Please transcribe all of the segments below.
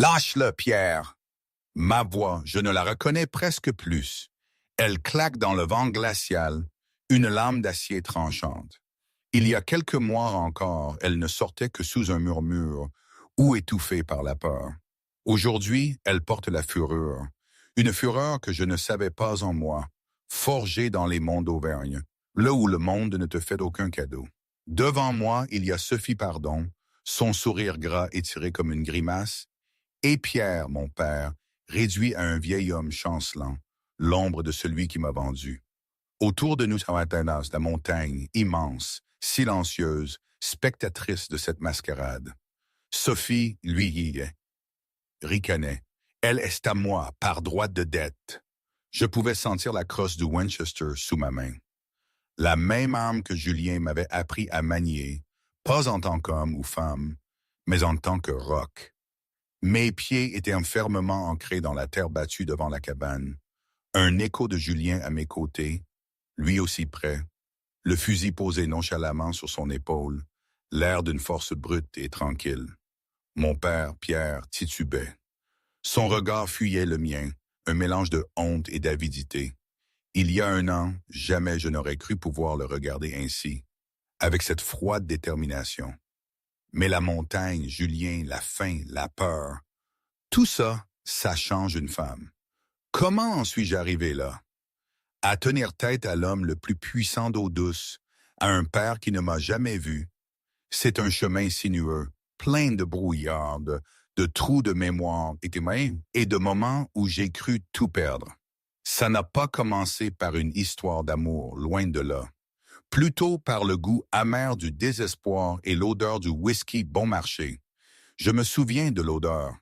Lâche-le, Pierre! Ma voix, je ne la reconnais presque plus. Elle claque dans le vent glacial, une lame d'acier tranchante. Il y a quelques mois encore, elle ne sortait que sous un murmure, ou étouffée par la peur. Aujourd'hui, elle porte la fureur. Une fureur que je ne savais pas en moi, forgée dans les monts d'Auvergne, là où le monde ne te fait aucun cadeau. Devant moi, il y a Sophie Pardon, son sourire gras étiré comme une grimace, et Pierre, mon père, réduit à un vieil homme chancelant, l'ombre de celui qui m'a vendu. Autour de nous, la montagne, immense, silencieuse, spectatrice de cette mascarade. Sophie, lui, ricanait. Elle est à moi, par droite de dette. Je pouvais sentir la crosse du Winchester sous ma main. La même arme que Julien m'avait appris à manier, pas en tant qu'homme ou femme, mais en tant que roc. Mes pieds étaient fermement ancrés dans la terre battue devant la cabane. Un écho de Julien à mes côtés, lui aussi près, le fusil posé nonchalamment sur son épaule, l'air d'une force brute et tranquille. Mon père, Pierre, titubait. Son regard fuyait le mien, un mélange de honte et d'avidité. Il y a 1 an, jamais je n'aurais cru pouvoir le regarder ainsi, avec cette froide détermination. Mais la montagne, Julien, la faim, la peur, tout ça, ça change une femme. Comment en suis-je arrivé là? À tenir tête à l'homme le plus puissant d'eau douce, à un père qui ne m'a jamais vu. C'est un chemin sinueux, plein de brouillard, de trous de mémoire et de moments où j'ai cru tout perdre. Ça n'a pas commencé par une histoire d'amour, loin de là. Plutôt par le goût amer du désespoir et l'odeur du whisky bon marché. Je me souviens de l'odeur.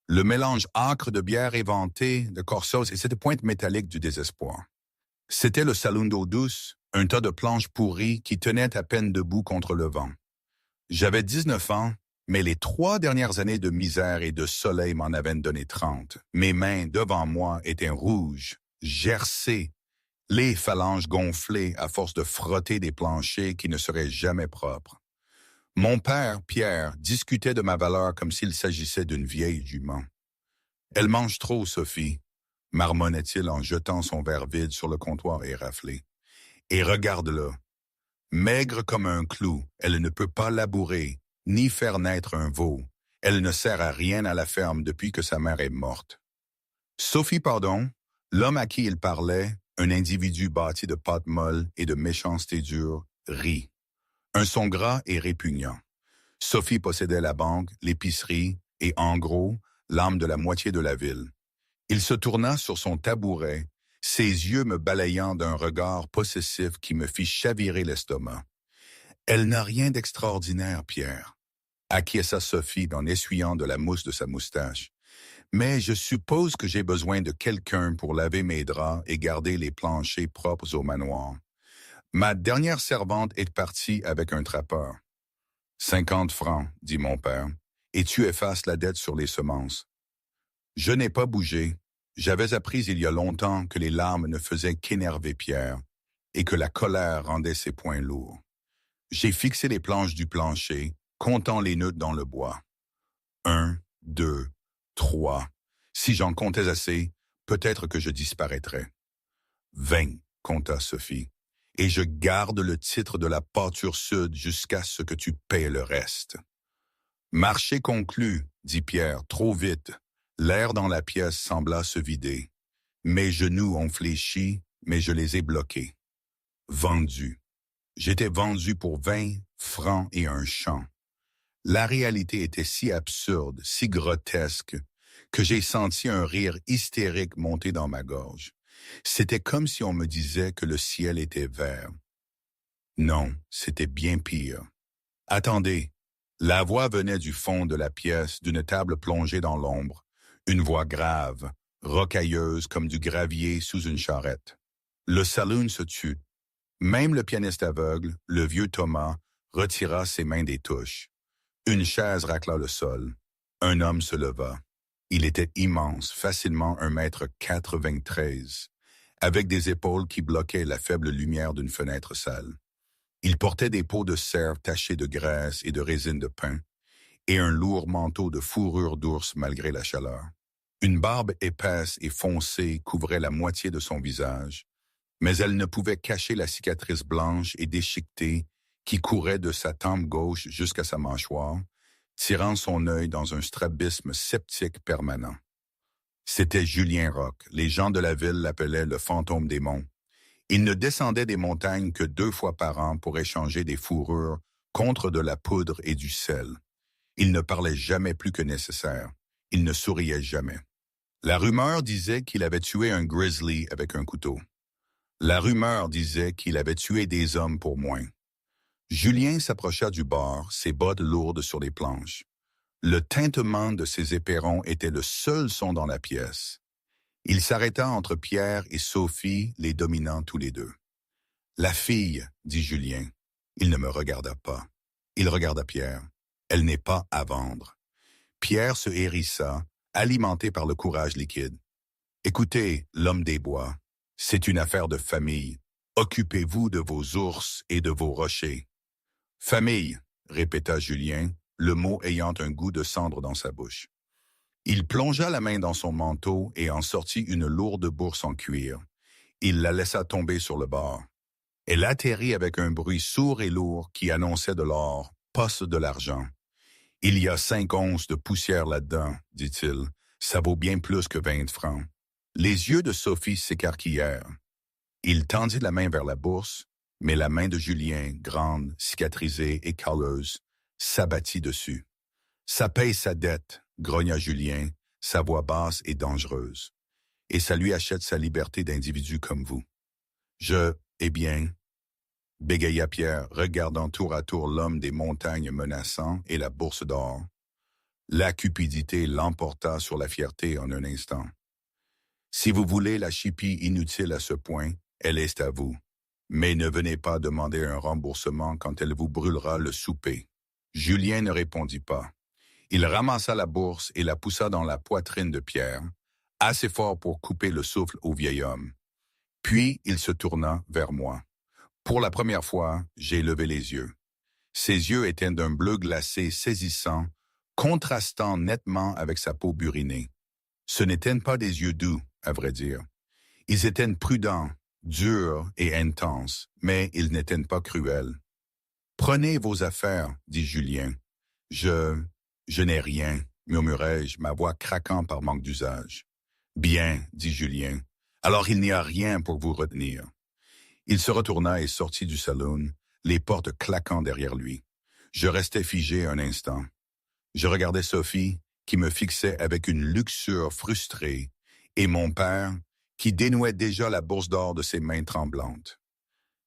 Le mélange âcre de bière éventée, de corsos et cette pointe métallique du désespoir. C'était le saloon d'eau douce, un tas de planches pourries qui tenaient à peine debout contre le vent. J'avais 19 ans, mais les 3 dernières années de misère et de soleil m'en avaient donné 30. Mes mains devant moi étaient rouges, gercées, les phalanges gonflées à force de frotter des planchers qui ne seraient jamais propres. Mon père, Pierre, discutait de ma valeur comme s'il s'agissait d'une vieille jument. « Elle mange trop, Sophie », marmonnait-il en jetant son verre vide sur le comptoir éraflé. « Et regarde-la. Maigre comme un clou, elle ne peut pas labourer, ni faire naître un veau. Elle ne sert à rien à la ferme depuis que sa mère est morte. » Sophie Pardon, l'homme à qui il parlait, un individu bâti de pâte molle et de méchanceté dure, rit. Un son gras et répugnant. Sophie possédait la banque, l'épicerie et, en gros, l'âme de la moitié de la ville. Il se tourna sur son tabouret, ses yeux me balayant d'un regard possessif qui me fit chavirer l'estomac. « Elle n'a rien d'extraordinaire, Pierre, » acquiesça Sophie en essuyant de la mousse de sa moustache. « Mais je suppose que j'ai besoin de quelqu'un pour laver mes draps et garder les planchers propres au manoir. Ma dernière servante est partie avec un trappeur. »« 50 francs, dit mon père, et tu effaces la dette sur les semences. » Je n'ai pas bougé. J'avais appris il y a longtemps que les larmes ne faisaient qu'énerver Pierre et que la colère rendait ses poings lourds. J'ai fixé les planches du plancher, comptant les nœuds dans le bois. 1, 2, 3. Si j'en comptais assez, peut-être que je disparaîtrais. 20, compta Sophie. Et je garde le titre de la pâture sud jusqu'à ce que tu paies le reste. Marché conclu, dit Pierre, trop vite. L'air dans la pièce sembla se vider. Mes genoux ont fléchi, mais je les ai bloqués. Vendu. J'étais vendu pour 20 francs et un champ. La réalité était si absurde, si grotesque, que j'ai senti un rire hystérique monter dans ma gorge. C'était comme si on me disait que le ciel était vert. Non, c'était bien pire. Attendez, la voix venait du fond de la pièce, d'une table plongée dans l'ombre. Une voix grave, rocailleuse comme du gravier sous une charrette. Le saloon se tut. Même le pianiste aveugle, le vieux Thomas, retira ses mains des touches. Une chaise racla le sol. Un homme se leva. Il était immense, facilement 1,93 m, avec des épaules qui bloquaient la faible lumière d'une fenêtre sale. Il portait des peaux de cerf tachées de graisse et de résine de pin, et un lourd manteau de fourrure d'ours malgré la chaleur. Une barbe épaisse et foncée couvrait la moitié de son visage, mais elle ne pouvait cacher la cicatrice blanche et déchiquetée qui courait de sa tempe gauche jusqu'à sa mâchoire, tirant son œil dans un strabisme sceptique permanent. C'était Julien Roch. Les gens de la ville l'appelaient le fantôme des monts. Il ne descendait des montagnes que 2 fois par an pour échanger des fourrures contre de la poudre et du sel. Il ne parlait jamais plus que nécessaire. Il ne souriait jamais. La rumeur disait qu'il avait tué un grizzly avec un couteau. La rumeur disait qu'il avait tué des hommes pour moins. Julien s'approcha du bord, ses bottes lourdes sur les planches. Le tintement de ses éperons était le seul son dans la pièce. Il s'arrêta entre Pierre et Sophie, les dominant tous les deux. « La fille, » dit Julien. Il ne me regarda pas. Il regarda Pierre. « Elle n'est pas à vendre. » Pierre se hérissa, alimenté par le courage liquide. « Écoutez, l'homme des bois, c'est une affaire de famille. Occupez-vous de vos ours et de vos rochers. »« Famille, » répéta Julien, le mot ayant un goût de cendre dans sa bouche. Il plongea la main dans son manteau et en sortit une lourde bourse en cuir. Il la laissa tomber sur le bord. Elle atterrit avec un bruit sourd et lourd qui annonçait de l'or, pas de l'argent. « Il y a 5 onces de poussière là-dedans, dit-il. Ça vaut bien plus que 20 francs. » Les yeux de Sophie s'écarquillèrent. Il tendit la main vers la bourse, mais la main de Julien, grande, cicatrisée et calleuse, s'abattit dessus. « Ça paye sa dette, » grogna Julien, sa voix basse et dangereuse. « Et ça lui achète sa liberté d'individu comme vous. »« Eh bien, » bégaya Pierre, regardant tour à tour l'homme des montagnes menaçant et la bourse d'or. La cupidité l'emporta sur la fierté en un instant. « Si vous voulez la chipie inutile à ce point, elle est à vous. Mais ne venez pas demander un remboursement quand elle vous brûlera le souper. » Julien ne répondit pas. Il ramassa la bourse et la poussa dans la poitrine de Pierre, assez fort pour couper le souffle au vieil homme. Puis il se tourna vers moi. Pour la première fois, j'ai levé les yeux. Ses yeux étaient d'un bleu glacé saisissant, contrastant nettement avec sa peau burinée. Ce n'étaient pas des yeux doux, à vrai dire. Ils étaient prudents, durs et intenses, mais ils n'étaient pas cruels. « Prenez vos affaires, » dit Julien. « Je n'ai rien, » murmurai-je, ma voix craquant par manque d'usage. « Bien, » dit Julien. « Alors il n'y a rien pour vous retenir. » Il se retourna et sortit du salon, les portes claquant derrière lui. Je restais figé un instant. Je regardais Sophie, qui me fixait avec une luxure frustrée, et mon père, qui dénouait déjà la bourse d'or de ses mains tremblantes.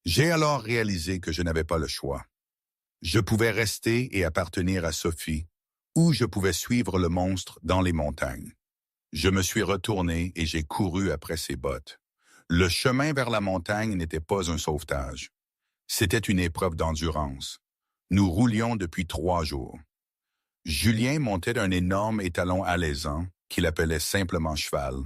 J'ai alors réalisé que je n'avais pas le choix. Je pouvais rester et appartenir à Sophie, ou je pouvais suivre le monstre dans les montagnes. Je me suis retourné et j'ai couru après ses bottes. Le chemin vers la montagne n'était pas un sauvetage. C'était une épreuve d'endurance. Nous roulions depuis 3 jours. Julien montait un énorme étalon alezan, qu'il appelait simplement cheval,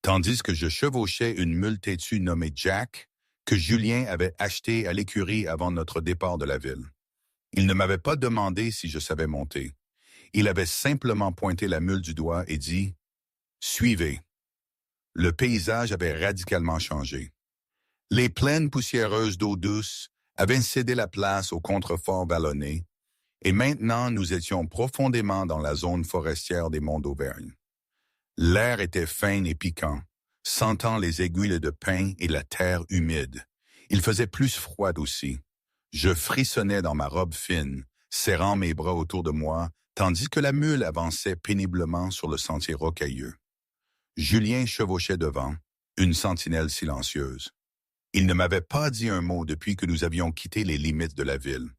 tandis que je chevauchais une mule têtue nommée Jack, que Julien avait achetée à l'écurie avant notre départ de la ville. Il ne m'avait pas demandé si je savais monter. Il avait simplement pointé la mule du doigt et dit « Suivez ». Le paysage avait radicalement changé. Les plaines poussiéreuses d'eau douce avaient cédé la place aux contreforts vallonnés, et maintenant nous étions profondément dans la zone forestière des monts d'Auvergne. L'air était fin et piquant, sentant les aiguilles de pin et la terre humide. Il faisait plus froid aussi. Je frissonnais dans ma robe fine, serrant mes bras autour de moi, tandis que la mule avançait péniblement sur le sentier rocailleux. Julien chevauchait devant, une sentinelle silencieuse. Il ne m'avait pas dit un mot depuis que nous avions quitté les limites de la ville.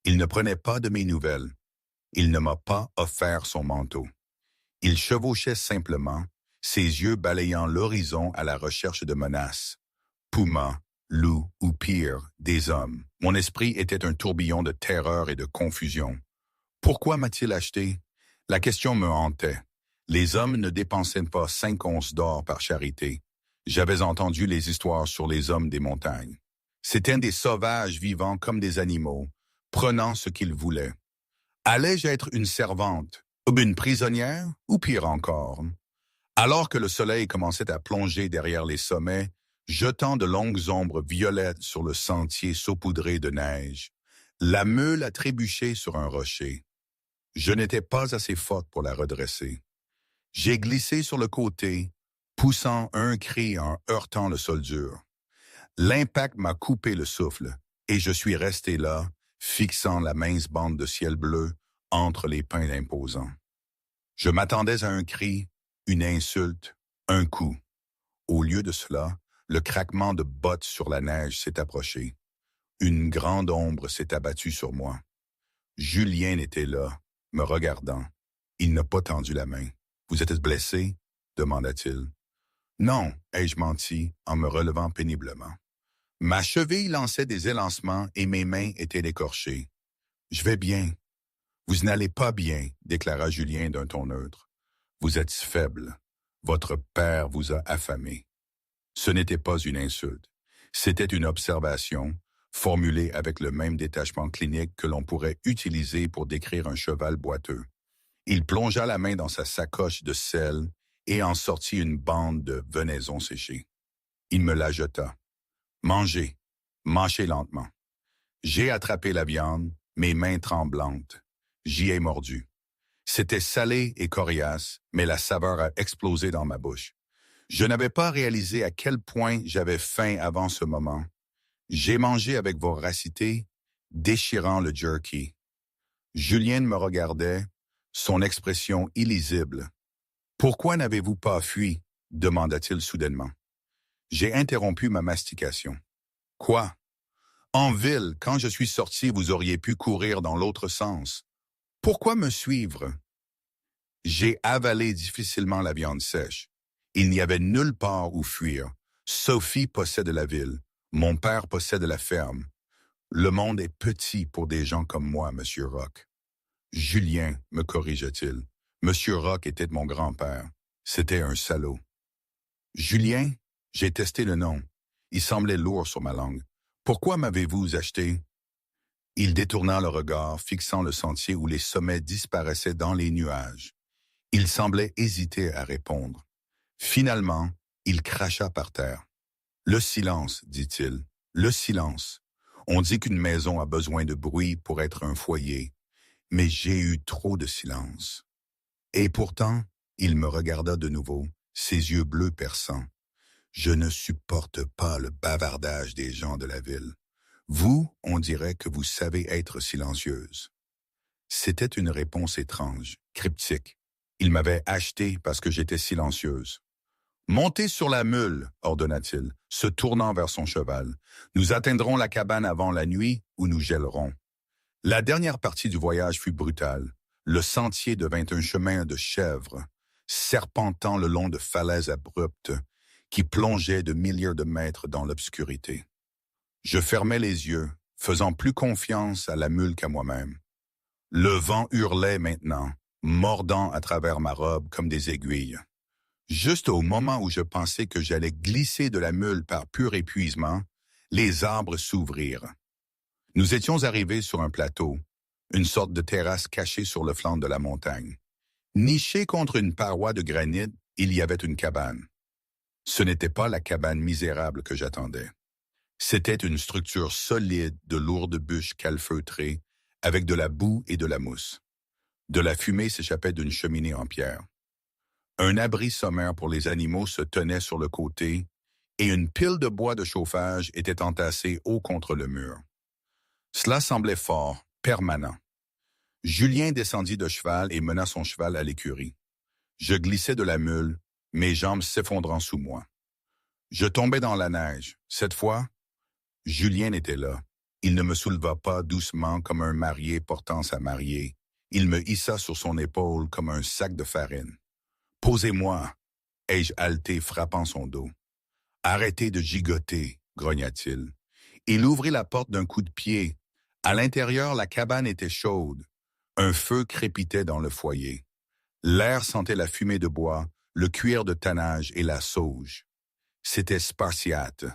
Il ne prenait pas de mes nouvelles. Il ne m'a pas offert son manteau. Il chevauchait simplement, ses yeux balayant l'horizon à la recherche de menaces. Puma, loup ou pire, des hommes. Mon esprit était un tourbillon de terreur et de confusion. Pourquoi m'a-t-il acheté? La question me hantait. Les hommes ne dépensaient pas 5 onces d'or par charité. J'avais entendu les histoires sur les hommes des montagnes. C'étaient des sauvages vivant comme des animaux, prenant ce qu'ils voulaient. Allais-je être une servante, ou une prisonnière, ou pire encore? Alors que le soleil commençait à plonger derrière les sommets, jetant de longues ombres violettes sur le sentier saupoudré de neige, la meule a trébuché sur un rocher. Je n'étais pas assez forte pour la redresser. J'ai glissé sur le côté, poussant un cri en heurtant le sol dur. L'impact m'a coupé le souffle, et je suis resté là, fixant la mince bande de ciel bleu entre les pins imposants. Je m'attendais à un cri, une insulte, un coup. Au lieu de cela, le craquement de bottes sur la neige s'est approché. Une grande ombre s'est abattue sur moi. Julien était là, me regardant. Il n'a pas tendu la main. « Vous êtes blessé? » demanda-t-il. « Non, ai-je menti en me relevant péniblement. Ma cheville lançait des élancements et mes mains étaient écorchées. « Je vais bien. »« Vous n'allez pas bien, » déclara Julien d'un ton neutre. « Vous êtes faible. Votre père vous a affamé. » Ce n'était pas une insulte. C'était une observation, formulée avec le même détachement clinique que l'on pourrait utiliser pour décrire un cheval boiteux. Il plongea la main dans sa sacoche de sel et en sortit une bande de venaison séchée. Il me la jeta. « Mangez, mâchez lentement. » J'ai attrapé la viande, mes mains tremblantes. J'y ai mordu. C'était salé et coriace, mais la saveur a explosé dans ma bouche. Je n'avais pas réalisé à quel point j'avais faim avant ce moment. J'ai mangé avec voracité, déchirant le jerky. Julien me regardait, son expression illisible. « Pourquoi n'avez-vous pas fui ?» demanda-t-il soudainement. J'ai interrompu ma mastication. « Quoi? En ville, quand je suis sorti, vous auriez pu courir dans l'autre sens. Pourquoi me suivre? » J'ai avalé difficilement la viande sèche. Il n'y avait nulle part où fuir. Sophie possède la ville. Mon père possède la ferme. Le monde est petit pour des gens comme moi, Monsieur Rock. Julien, me corrigea-t-il. Monsieur Rock était mon grand-père. C'était un salaud. Julien, j'ai testé le nom. Il semblait lourd sur ma langue. Pourquoi m'avez-vous acheté? Il détourna le regard, fixant le sentier où les sommets disparaissaient dans les nuages. Il semblait hésiter à répondre. Finalement, il cracha par terre. « Le silence, dit-il, le silence. On dit qu'une maison a besoin de bruit pour être un foyer, mais j'ai eu trop de silence. » Et pourtant, il me regarda de nouveau, ses yeux bleus perçants. « Je ne supporte pas le bavardage des gens de la ville. Vous, on dirait que vous savez être silencieuse. » C'était une réponse étrange, cryptique. Il m'avait acheté parce que j'étais silencieuse. « Montez sur la meule, » ordonna-t-il, se tournant vers son cheval. « Nous atteindrons la cabane avant la nuit ou nous gèlerons. » La dernière partie du voyage fut brutale. Le sentier devint un chemin de chèvres, serpentant le long de falaises abruptes qui plongeaient de milliers de mètres dans l'obscurité. Je fermais les yeux, faisant plus confiance à la mule qu'à moi-même. Le vent hurlait maintenant, mordant à travers ma robe comme des aiguilles. Juste au moment où je pensais que j'allais glisser de la mule par pur épuisement, les arbres s'ouvrirent. Nous étions arrivés sur un plateau, une sorte de terrasse cachée sur le flanc de la montagne. Nichée contre une paroi de granit, il y avait une cabane. Ce n'était pas la cabane misérable que j'attendais. C'était une structure solide de lourdes bûches calfeutrées, avec de la boue et de la mousse. De la fumée s'échappait d'une cheminée en pierre. Un abri sommaire pour les animaux se tenait sur le côté, et une pile de bois de chauffage était entassée haut contre le mur. Cela semblait fort, permanent. Julien descendit de cheval et mena son cheval à l'écurie. Je glissais de la mule, mes jambes s'effondrant sous moi. Je tombais dans la neige. Cette fois, Julien était là. Il ne me souleva pas doucement comme un marié portant sa mariée. Il me hissa sur son épaule comme un sac de farine. « Posez-moi » ai-je haleté, frappant son dos. « Arrêtez de gigoter » grogna-t-il. Il ouvrit la porte d'un coup de pied. À l'intérieur, la cabane était chaude. Un feu crépitait dans le foyer. L'air sentait la fumée de bois, le cuir de tannage et la sauge. C'était spartiate.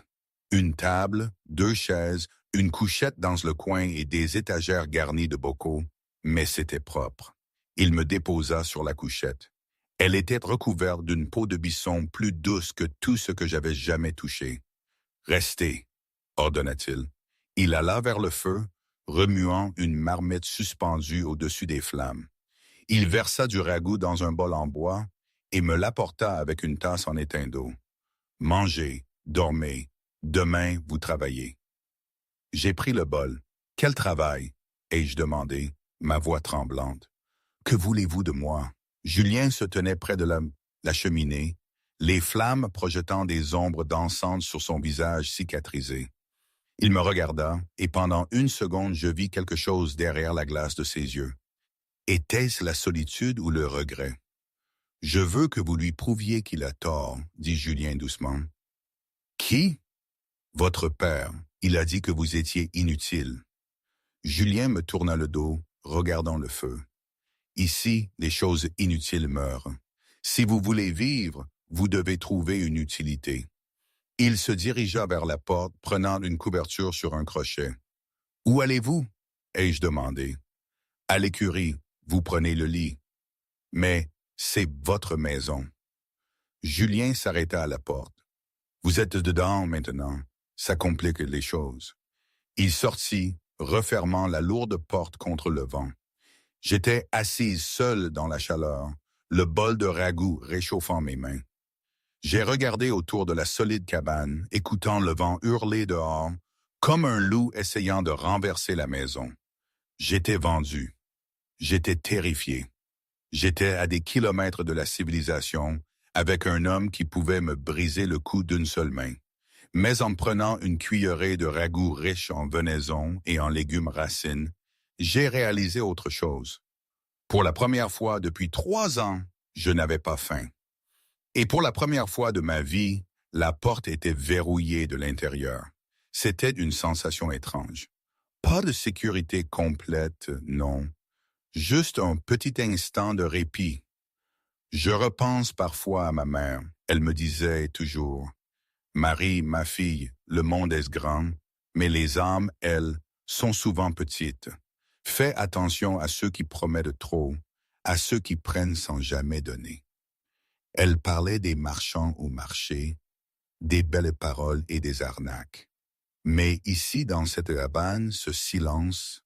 Une table, 2 chaises, une couchette dans le coin et des étagères garnies de bocaux. mais c'était propre. Il me déposa sur la couchette. Elle était recouverte d'une peau de bison plus douce que tout ce que j'avais jamais touché. « Restez, » ordonna-t-il. Il alla vers le feu, remuant une marmite suspendue au-dessus des flammes. Il versa du ragoût dans un bol en bois et me l'apporta avec une tasse en étain d'eau. « Mangez, dormez, demain vous travaillez. » J'ai pris le bol. « Quel travail ?» ai-je demandé, ma voix tremblante. « Que voulez-vous de moi ?» Julien se tenait près de la cheminée, les flammes projetant des ombres dansantes sur son visage cicatrisé. Il me regarda, et pendant une seconde je vis quelque chose derrière la glace de ses yeux. Était-ce la solitude ou le regret? « Je veux que vous lui prouviez qu'il a tort, » dit Julien doucement. « Qui? » « Votre père. Il a dit que vous étiez inutile. » Julien me tourna le dos, regardant le feu. « Ici, les choses inutiles meurent. Si vous voulez vivre, vous devez trouver une utilité. » Il se dirigea vers la porte, prenant une couverture sur un crochet. « Où allez-vous? » ai-je demandé. « À l'écurie, vous prenez le lit. »« Mais c'est votre maison. » Julien s'arrêta à la porte. « Vous êtes dedans maintenant. Ça complique les choses. » Il sortit, refermant la lourde porte contre le vent. J'étais assise seule dans la chaleur, le bol de ragoût réchauffant mes mains. J'ai regardé autour de la solide cabane, écoutant le vent hurler dehors, comme un loup essayant de renverser la maison. J'étais vendu. J'étais terrifié. J'étais à des kilomètres de la civilisation, avec un homme qui pouvait me briser le cou d'une seule main. Mais en prenant une cuillerée de ragoût riche en venaison et en légumes racines, j'ai réalisé autre chose. Pour la première fois depuis 3 ans, je n'avais pas faim. Et pour la première fois de ma vie, la porte était verrouillée de l'intérieur. C'était une sensation étrange. Pas de sécurité complète, non. Juste un petit instant de répit. Je repense parfois à ma mère. Elle me disait toujours: « Marie, ma fille, le monde est grand, mais les âmes, elles, sont souvent petites. Fais attention à ceux qui promettent trop, à ceux qui prennent sans jamais donner. » Elle parlait des marchands au marché, des belles paroles et des arnaques. Mais ici, dans cette cabane, ce silence,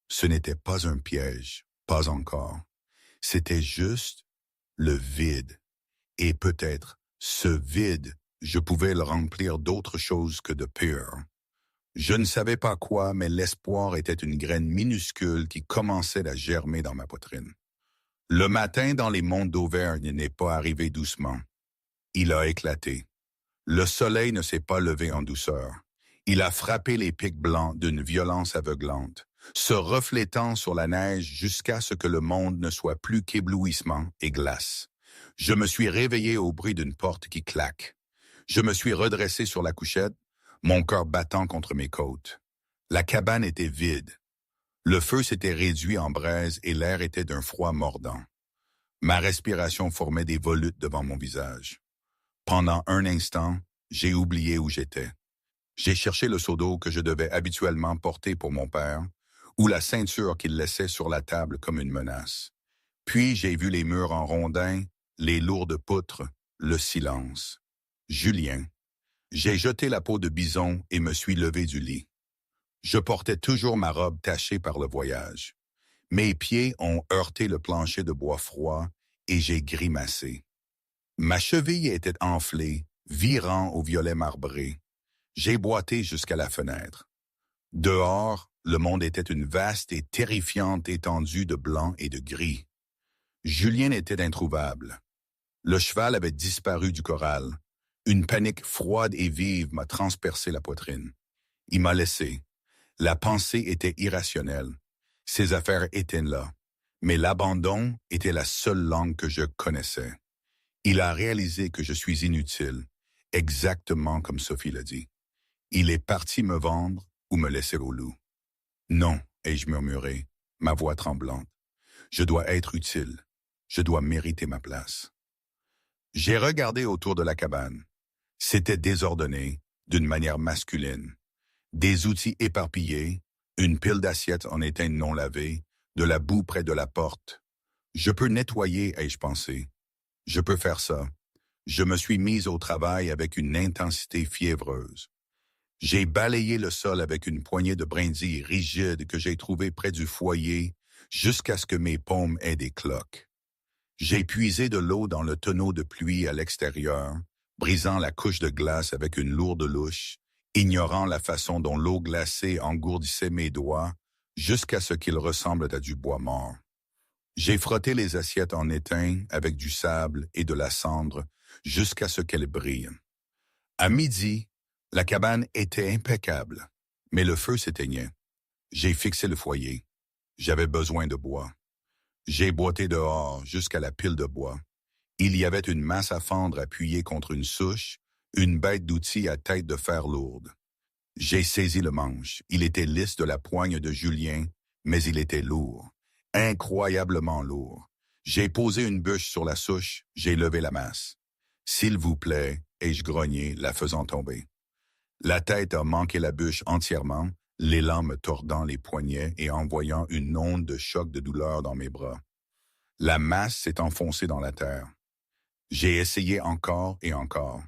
ce n'était pas un piège, pas encore. C'était juste le vide. Et peut-être, ce vide, je pouvais le remplir d'autre chose que de peur. Je ne savais pas quoi, mais l'espoir était une graine minuscule qui commençait à germer dans ma poitrine. Le matin dans les monts d'Auvergne n'est pas arrivé doucement. Il a éclaté. Le soleil ne s'est pas levé en douceur. Il a frappé les pics blancs d'une violence aveuglante, se reflétant sur la neige jusqu'à ce que le monde ne soit plus qu'éblouissement et glace. Je me suis réveillé au bruit d'une porte qui claque. Je me suis redressé sur la couchette, mon cœur battant contre mes côtes. La cabane était vide. Le feu s'était réduit en braise et l'air était d'un froid mordant. Ma respiration formait des volutes devant mon visage. Pendant un instant, j'ai oublié où j'étais. J'ai cherché le seau d'eau que je devais habituellement porter pour mon père, ou la ceinture qu'il laissait sur la table comme une menace. Puis j'ai vu les murs en rondins, les lourdes poutres, le silence. Julien. J'ai jeté la peau de bison et me suis levé du lit. Je portais toujours ma robe tachée par le voyage. Mes pieds ont heurté le plancher de bois froid et j'ai grimacé. Ma cheville était enflée, virant au violet marbré. J'ai boité jusqu'à la fenêtre. Dehors, le monde était une vaste et terrifiante étendue de blanc et de gris. Julien était introuvable. Le cheval avait disparu du corral. Une panique froide et vive m'a transpercé la poitrine. Il m'a laissé. La pensée était irrationnelle. Ses affaires étaient là. Mais l'abandon était la seule langue que je connaissais. Il a réalisé que je suis inutile, exactement comme Sophie l'a dit. Il est parti me vendre ou me laisser au loup. Non, ai-je murmuré, ma voix tremblante. Je dois être utile. Je dois mériter ma place. J'ai regardé autour de la cabane. C'était désordonné, d'une manière masculine. Des outils éparpillés, une pile d'assiettes en étain non lavées, de la boue près de la porte. Je peux nettoyer, ai-je pensé. Je peux faire ça. Je me suis mise au travail avec une intensité fiévreuse. J'ai balayé le sol avec une poignée de brindilles rigides que j'ai trouvées près du foyer jusqu'à ce que mes paumes aient des cloques. J'ai puisé de l'eau dans le tonneau de pluie à l'extérieur, brisant la couche de glace avec une lourde louche, ignorant la façon dont l'eau glacée engourdissait mes doigts jusqu'à ce qu'ils ressemblent à du bois mort. J'ai frotté les assiettes en étain avec du sable et de la cendre jusqu'à ce qu'elles brillent. À midi, la cabane était impeccable, mais le feu s'éteignait. J'ai fixé le foyer. J'avais besoin de bois. J'ai boité dehors jusqu'à la pile de bois. Il y avait une masse à fendre appuyée contre une souche, une bête d'outil à tête de fer lourde. J'ai saisi le manche. Il était lisse de la poigne de Julien, mais il était lourd. Incroyablement lourd. J'ai posé une bûche sur la souche, j'ai levé la masse. « S'il vous plaît », ai-je grogné, la faisant tomber. La tête a manqué la bûche entièrement, l'élan me tordant les poignets et envoyant une onde de choc de douleur dans mes bras. La masse s'est enfoncée dans la terre. J'ai essayé encore et encore.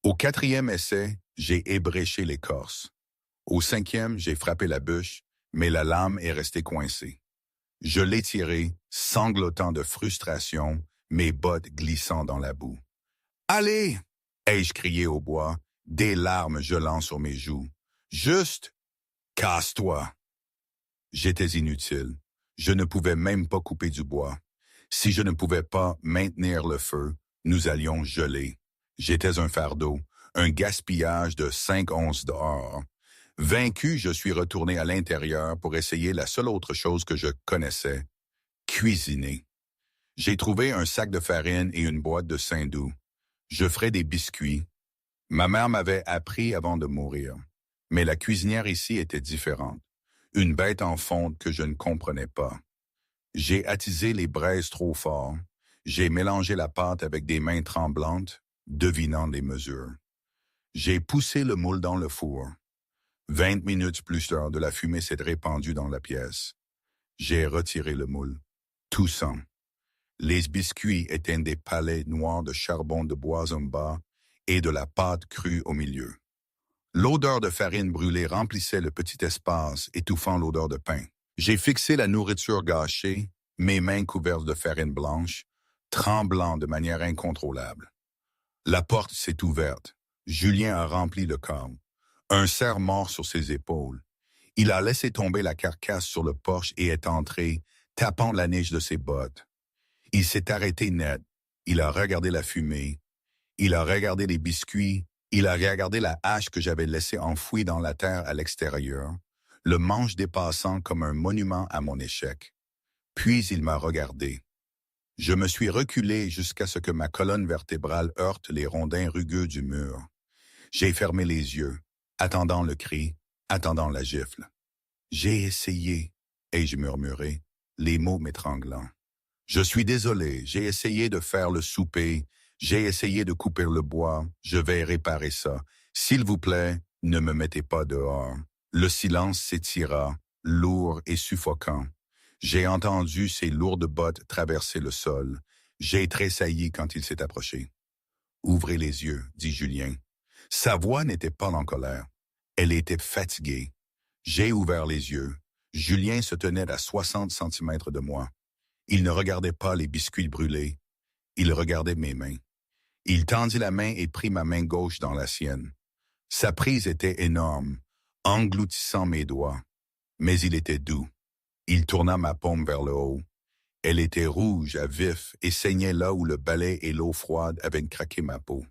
Au 4e essai, j'ai ébréché l'écorce. Au 5e, j'ai frappé la bûche, mais la lame est restée coincée. Je l'ai tirée, sanglotant de frustration, mes bottes glissant dans la boue. « Allez !» ai-je crié au bois, des larmes gelant sur mes joues. « Juste, casse-toi !» J'étais inutile. Je ne pouvais même pas couper du bois. Si je ne pouvais pas maintenir le feu, nous allions geler. J'étais un fardeau, un gaspillage de 5 onces d'or. Vaincu, je suis retourné à l'intérieur pour essayer la seule autre chose que je connaissais, cuisiner. J'ai trouvé un sac de farine et une boîte de Saindoux. Je ferai des biscuits. Ma mère m'avait appris avant de mourir. Mais la cuisinière ici était différente. Une bête en fonte que je ne comprenais pas. J'ai attisé les braises trop fort. J'ai mélangé la pâte avec des mains tremblantes, devinant les mesures. J'ai poussé le moule dans le four. 20 minutes plus tard, de la fumée s'est répandue dans la pièce. J'ai retiré le moule, toussant. Les biscuits étaient des palets noirs de charbon de bois en bas et de la pâte crue au milieu. L'odeur de farine brûlée remplissait le petit espace, étouffant l'odeur de pain. J'ai fixé la nourriture gâchée, mes mains couvertes de farine blanche, tremblant de manière incontrôlable. La porte s'est ouverte. Julien a rempli le corps. Un cerf mort sur ses épaules. Il a laissé tomber la carcasse sur le porche et est entré, tapant la neige de ses bottes. Il s'est arrêté net. Il a regardé la fumée. Il a regardé les biscuits. Il a regardé la hache que j'avais laissée enfouie dans la terre à l'extérieur, le manche dépassant comme un monument à mon échec. Puis il m'a regardé. Je me suis reculé jusqu'à ce que ma colonne vertébrale heurte les rondins rugueux du mur. J'ai fermé les yeux, attendant le cri, attendant la gifle. J'ai essayé, ai-je murmuré, les mots m'étranglant. Je suis désolé, j'ai essayé de faire le souper, j'ai essayé de couper le bois, je vais réparer ça. S'il vous plaît, ne me mettez pas dehors. Le silence s'étira, lourd et suffocant. J'ai entendu ses lourdes bottes traverser le sol. J'ai tressailli quand il s'est approché. « Ouvrez les yeux, » dit Julien. Sa voix n'était pas en colère. Elle était fatiguée. J'ai ouvert les yeux. Julien se tenait à 60 centimètres de moi. Il ne regardait pas les biscuits brûlés. Il regardait mes mains. Il tendit la main et prit ma main gauche dans la sienne. Sa prise était énorme, engloutissant mes doigts. Mais il était doux. Il tourna ma paume vers le haut. Elle était rouge à vif et saignait là où le balai et l'eau froide avaient craqué ma peau.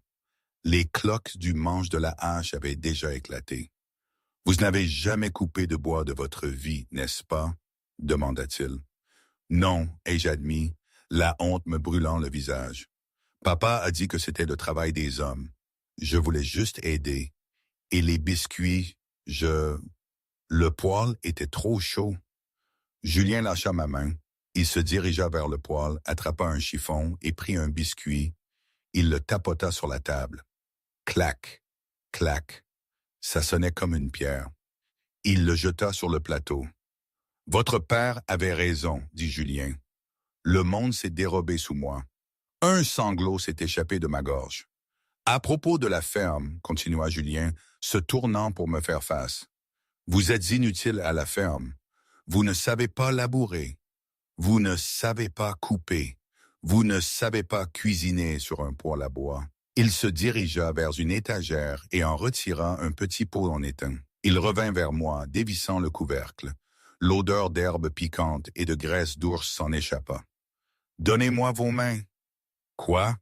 Les cloques du manche de la hache avaient déjà éclaté. « Vous n'avez jamais coupé de bois de votre vie, n'est-ce pas ?» demanda-t-il. « Non, ai-je admis, la honte me brûlant le visage. Papa a dit que c'était le travail des hommes. Je voulais juste aider. Et les biscuits, Le poêle était trop chaud. » Julien lâcha ma main. Il se dirigea vers le poêle, attrapa un chiffon et prit un biscuit. Il le tapota sur la table. Clac, clac. Ça sonnait comme une pierre. Il le jeta sur le plateau. Votre père avait raison, dit Julien. Le monde s'est dérobé sous moi. Un sanglot s'est échappé de ma gorge. À propos de la ferme, continua Julien, se tournant pour me faire face. Vous êtes inutile à la ferme. Vous ne savez pas labourer. Vous ne savez pas couper. Vous ne savez pas cuisiner sur un poêle à bois. Il se dirigea vers une étagère et en retira un petit pot en étain. Il revint vers moi, dévissant le couvercle. L'odeur d'herbe piquante et de graisse d'ours s'en échappa. « Donnez-moi vos mains. »« Quoi? »«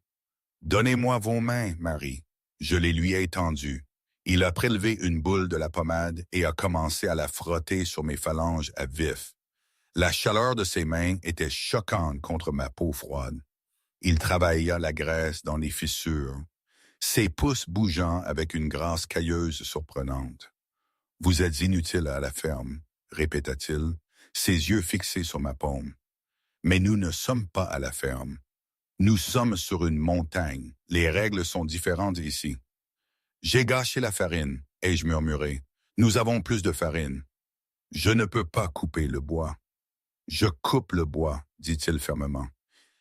Donnez-moi vos mains, Marie. » Je les lui ai étendues. Il a prélevé une boule de la pommade et a commencé à la frotter sur mes phalanges à vif. La chaleur de ses mains était choquante contre ma peau froide. Il travailla la graisse dans les fissures, ses pouces bougeant avec une grâce cailleuse surprenante. « Vous êtes inutile à la ferme, » répéta-t-il, ses yeux fixés sur ma paume. « Mais nous ne sommes pas à la ferme. Nous sommes sur une montagne. Les règles sont différentes ici. » J'ai gâché la farine, ai-je murmuré. Nous avons plus de farine. Je ne peux pas couper le bois. Je coupe le bois, dit-il fermement.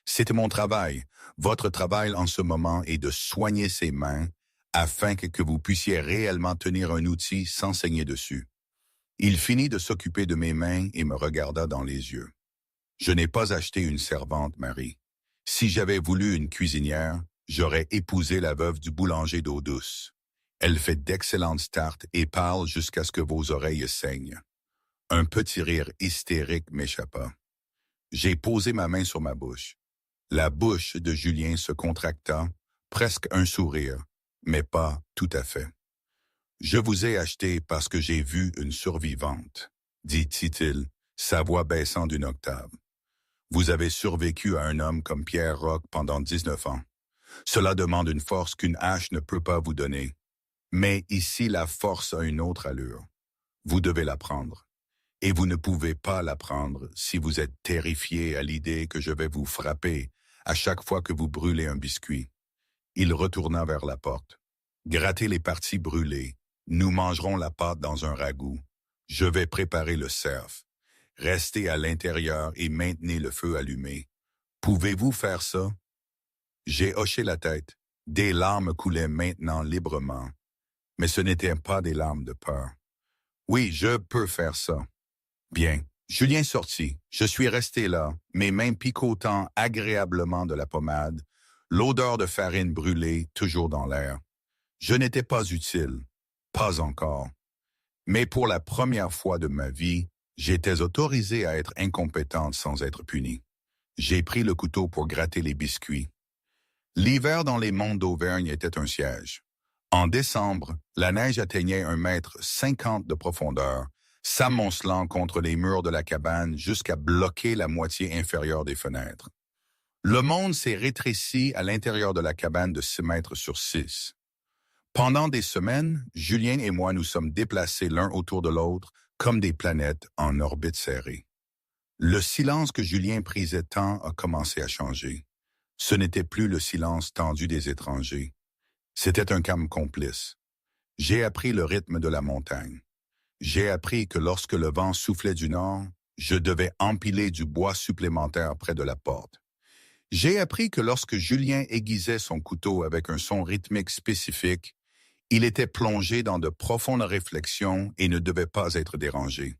C'était mon travail. Votre travail en ce moment est de soigner ses mains afin que vous puissiez réellement tenir un outil sans saigner dessus. Il finit de s'occuper de mes mains et me regarda dans les yeux. Je n'ai pas acheté une servante, Marie. Si j'avais voulu une cuisinière, j'aurais épousé la veuve du boulanger d'eau douce. Elle fait d'excellentes tartes et parle jusqu'à ce que vos oreilles saignent. Un petit rire hystérique m'échappa. J'ai posé ma main sur ma bouche. La bouche de Julien se contracta, presque un sourire, mais pas tout à fait. « Je vous ai acheté parce que j'ai vu une survivante, » dit-il, sa voix baissant d'une octave. « Vous avez survécu à un homme comme Pierre Roch pendant 19 ans. Cela demande une force qu'une hache ne peut pas vous donner. Mais ici, la force a une autre allure. Vous devez la prendre. Et vous ne pouvez pas la prendre si vous êtes terrifié à l'idée que je vais vous frapper à chaque fois que vous brûlez un biscuit. » Il retourna vers la porte. « Grattez les parties brûlées. Nous mangerons la pâte dans un ragoût. Je vais préparer le cerf. Restez à l'intérieur et maintenez le feu allumé. Pouvez-vous faire ça? » J'ai hoché la tête. Des larmes coulaient maintenant librement. Mais ce n'étaient pas des larmes de peur. « Oui, je peux faire ça. » Bien. Julien sortit. Je suis resté là, mes mains picotant agréablement de la pommade, l'odeur de farine brûlée toujours dans l'air. Je n'étais pas utile. Pas encore. Mais pour la première fois de ma vie, j'étais autorisé à être incompétente sans être puni. J'ai pris le couteau pour gratter les biscuits. L'hiver dans les monts d'Auvergne était un siège. En décembre, la neige atteignait 1,50 m de profondeur, s'amoncelant contre les murs de la cabane jusqu'à bloquer la moitié inférieure des fenêtres. Le monde s'est rétréci à l'intérieur de la cabane de 6 mètres sur 6. Pendant des semaines, Julien et moi nous sommes déplacés l'un autour de l'autre comme des planètes en orbite serrée. Le silence que Julien prisait tant a commencé à changer. Ce n'était plus le silence tendu des étrangers. C'était un calme complice. J'ai appris le rythme de la montagne. J'ai appris que lorsque le vent soufflait du nord, je devais empiler du bois supplémentaire près de la porte. J'ai appris que lorsque Julien aiguisait son couteau avec un son rythmique spécifique, il était plongé dans de profondes réflexions et ne devait pas être dérangé.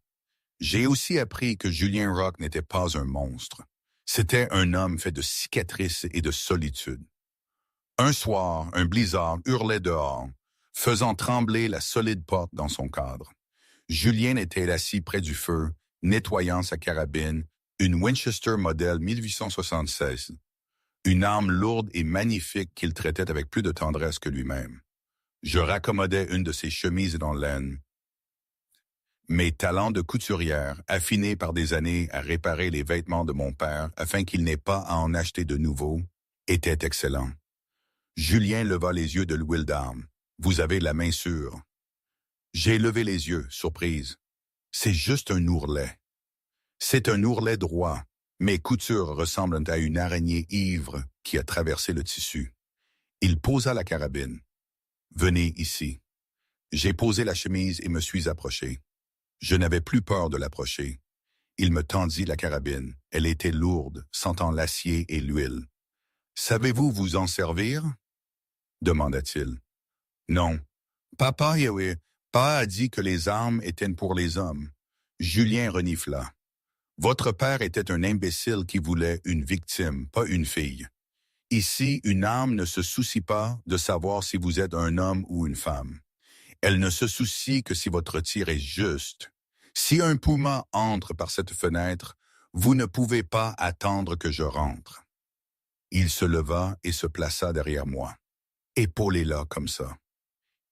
J'ai aussi appris que Julien Roch n'était pas un monstre. C'était un homme fait de cicatrices et de solitude. Un soir, un blizzard hurlait dehors, faisant trembler la solide porte dans son cadre. Julien était assis près du feu, nettoyant sa carabine, une Winchester modèle 1876, une arme lourde et magnifique qu'il traitait avec plus de tendresse que lui-même. Je raccommodais une de ses chemises en laine. Mes talents de couturière, affinés par des années à réparer les vêtements de mon père afin qu'il n'ait pas à en acheter de nouveaux, étaient excellents. Julien leva les yeux de l'huile d'arme. « Vous avez la main sûre. » J'ai levé les yeux, surprise. C'est juste un ourlet. C'est un ourlet droit. Mes coutures ressemblent à une araignée ivre qui a traversé le tissu. Il posa la carabine. « Venez ici. » J'ai posé la chemise et me suis approché. Je n'avais plus peur de l'approcher. Il me tendit la carabine. Elle était lourde, sentant l'acier et l'huile. « Savez-vous vous en servir? » demanda-t-il. « Non. Papa a dit que les armes étaient pour les hommes. » Julien renifla. « Votre père était un imbécile qui voulait une victime, pas une fille. Ici, une arme ne se soucie pas de savoir si vous êtes un homme ou une femme. Elle ne se soucie que si votre tir est juste. Si un puma entre par cette fenêtre, vous ne pouvez pas attendre que je rentre. » Il se leva et se plaça derrière moi, épaulé là comme ça.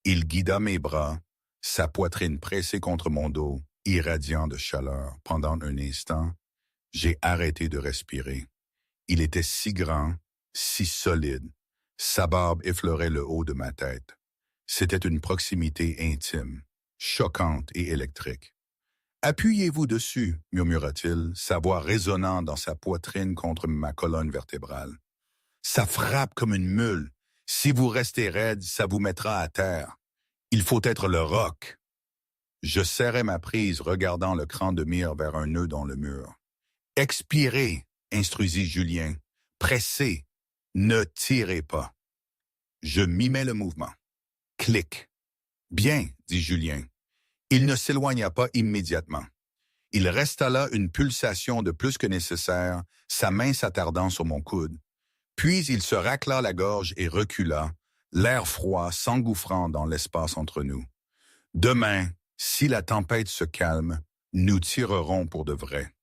Il guida mes bras, sa poitrine pressée contre mon dos, irradiant de chaleur. Pendant un instant, j'ai arrêté de respirer. Il était si grand, si solide. Sa barbe effleurait le haut de ma tête. C'était une proximité intime, choquante et électrique. « Appuyez-vous dessus, murmura-t-il, sa voix résonnant dans sa poitrine contre ma colonne vertébrale. Ça frappe comme une mule. Si vous restez raide, ça vous mettra à terre. Il faut être le roc. » Je serrai ma prise, regardant le cran de mire vers un nœud dans le mur. « Expirez, instruisit Julien. Pressez. Ne tirez pas. » Je mimais le mouvement. Clic. « Bien, dit Julien. » Il ne s'éloigna pas immédiatement. Il resta là une pulsation de plus que nécessaire, sa main s'attardant sur mon coude. Puis il se racla la gorge et recula, l'air froid s'engouffrant dans l'espace entre nous. « Demain, si la tempête se calme, nous tirerons pour de vrai. »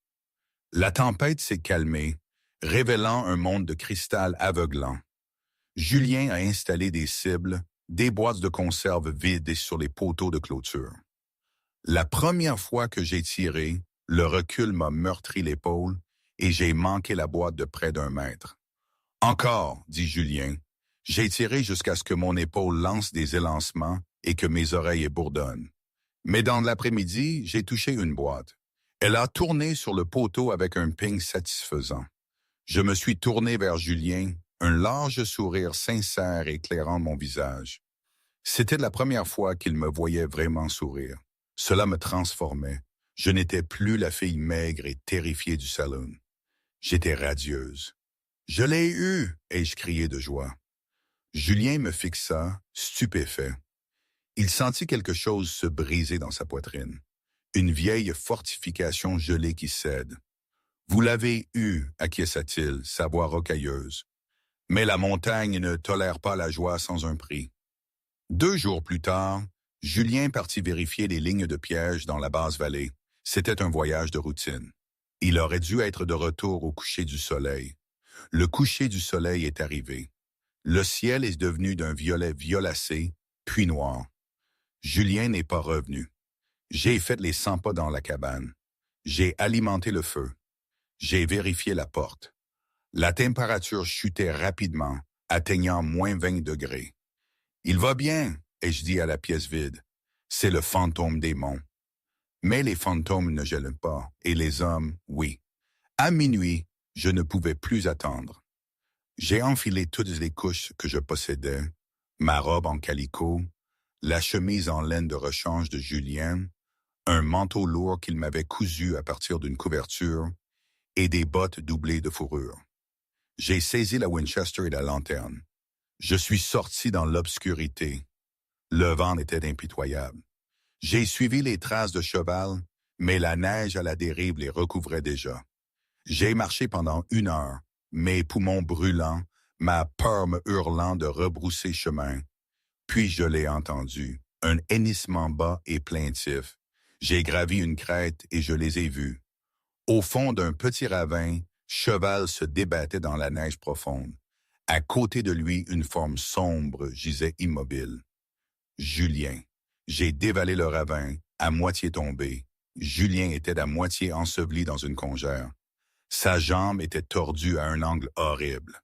La tempête s'est calmée, révélant un monde de cristal aveuglant. Julien a installé des cibles, des boîtes de conserve vides sur les poteaux de clôture. La première fois que j'ai tiré, le recul m'a meurtri l'épaule et j'ai manqué la boîte de près d'1 mètre. « Encore, dit Julien. J'ai tiré jusqu'à ce que mon épaule lance des élancements et que mes oreilles bourdonnent. Mais dans l'après-midi, j'ai touché une boîte. Elle a tourné sur le poteau avec un ping satisfaisant. Je me suis tourné vers Julien, un large sourire sincère éclairant mon visage. C'était la première fois qu'il me voyait vraiment sourire. Cela me transformait. Je n'étais plus la fille maigre et terrifiée du salon. J'étais radieuse. « Je l'ai eu !» ai-je crié de joie. Julien me fixa, stupéfait. Il sentit quelque chose se briser dans sa poitrine. Une vieille fortification gelée qui cède. « Vous l'avez eu !» acquiesça-t-il, sa voix rocailleuse. Mais la montagne ne tolère pas la joie sans un prix. 2 jours plus tard, Julien partit vérifier les lignes de piège dans la basse vallée. C'était un voyage de routine. Il aurait dû être de retour au coucher du soleil. Le coucher du soleil est arrivé. Le ciel est devenu d'un violet violacé, puis noir. Julien n'est pas revenu. J'ai fait les 100 pas dans la cabane. J'ai alimenté le feu. J'ai vérifié la porte. La température chutait rapidement, atteignant moins 20 degrés. « Il va bien », ai-je dit à la pièce vide. « C'est le fantôme des monts. » Mais les fantômes ne gèlent pas, et les hommes, oui. À minuit, je ne pouvais plus attendre. J'ai enfilé toutes les couches que je possédais, ma robe en calicot, la chemise en laine de rechange de Julien, un manteau lourd qu'il m'avait cousu à partir d'une couverture, et des bottes doublées de fourrure. J'ai saisi la Winchester et la lanterne. Je suis sorti dans l'obscurité. Le vent était impitoyable. J'ai suivi les traces de cheval, mais la neige à la dérive les recouvrait déjà. J'ai marché pendant 1 heure, mes poumons brûlants, ma peur me hurlant de rebrousser chemin. Puis je l'ai entendu, un hennissement bas et plaintif. J'ai gravi une crête et je les ai vus. Au fond d'un petit ravin, Cheval se débattait dans la neige profonde. À côté de lui, une forme sombre gisait immobile. Julien. J'ai dévalé le ravin, à moitié tombé. Julien était à moitié enseveli dans une congère. Sa jambe était tordue à un angle horrible.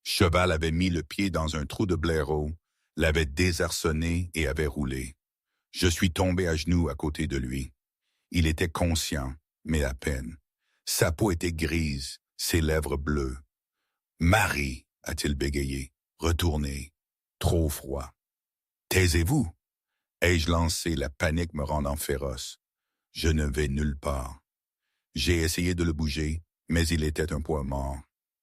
Cheval avait mis le pied dans un trou de blaireau, l'avait désarçonné et avait roulé. Je suis tombé à genoux à côté de lui. Il était conscient, mais à peine. Sa peau était grise, ses lèvres bleues. « Marie !» a-t-il bégayé. « Retournez. Trop froid. »« Taisez-vous !» ai-je lancé, la panique me rendant féroce. « Je ne vais nulle part. » J'ai essayé de le bouger, mais il était un poids mort.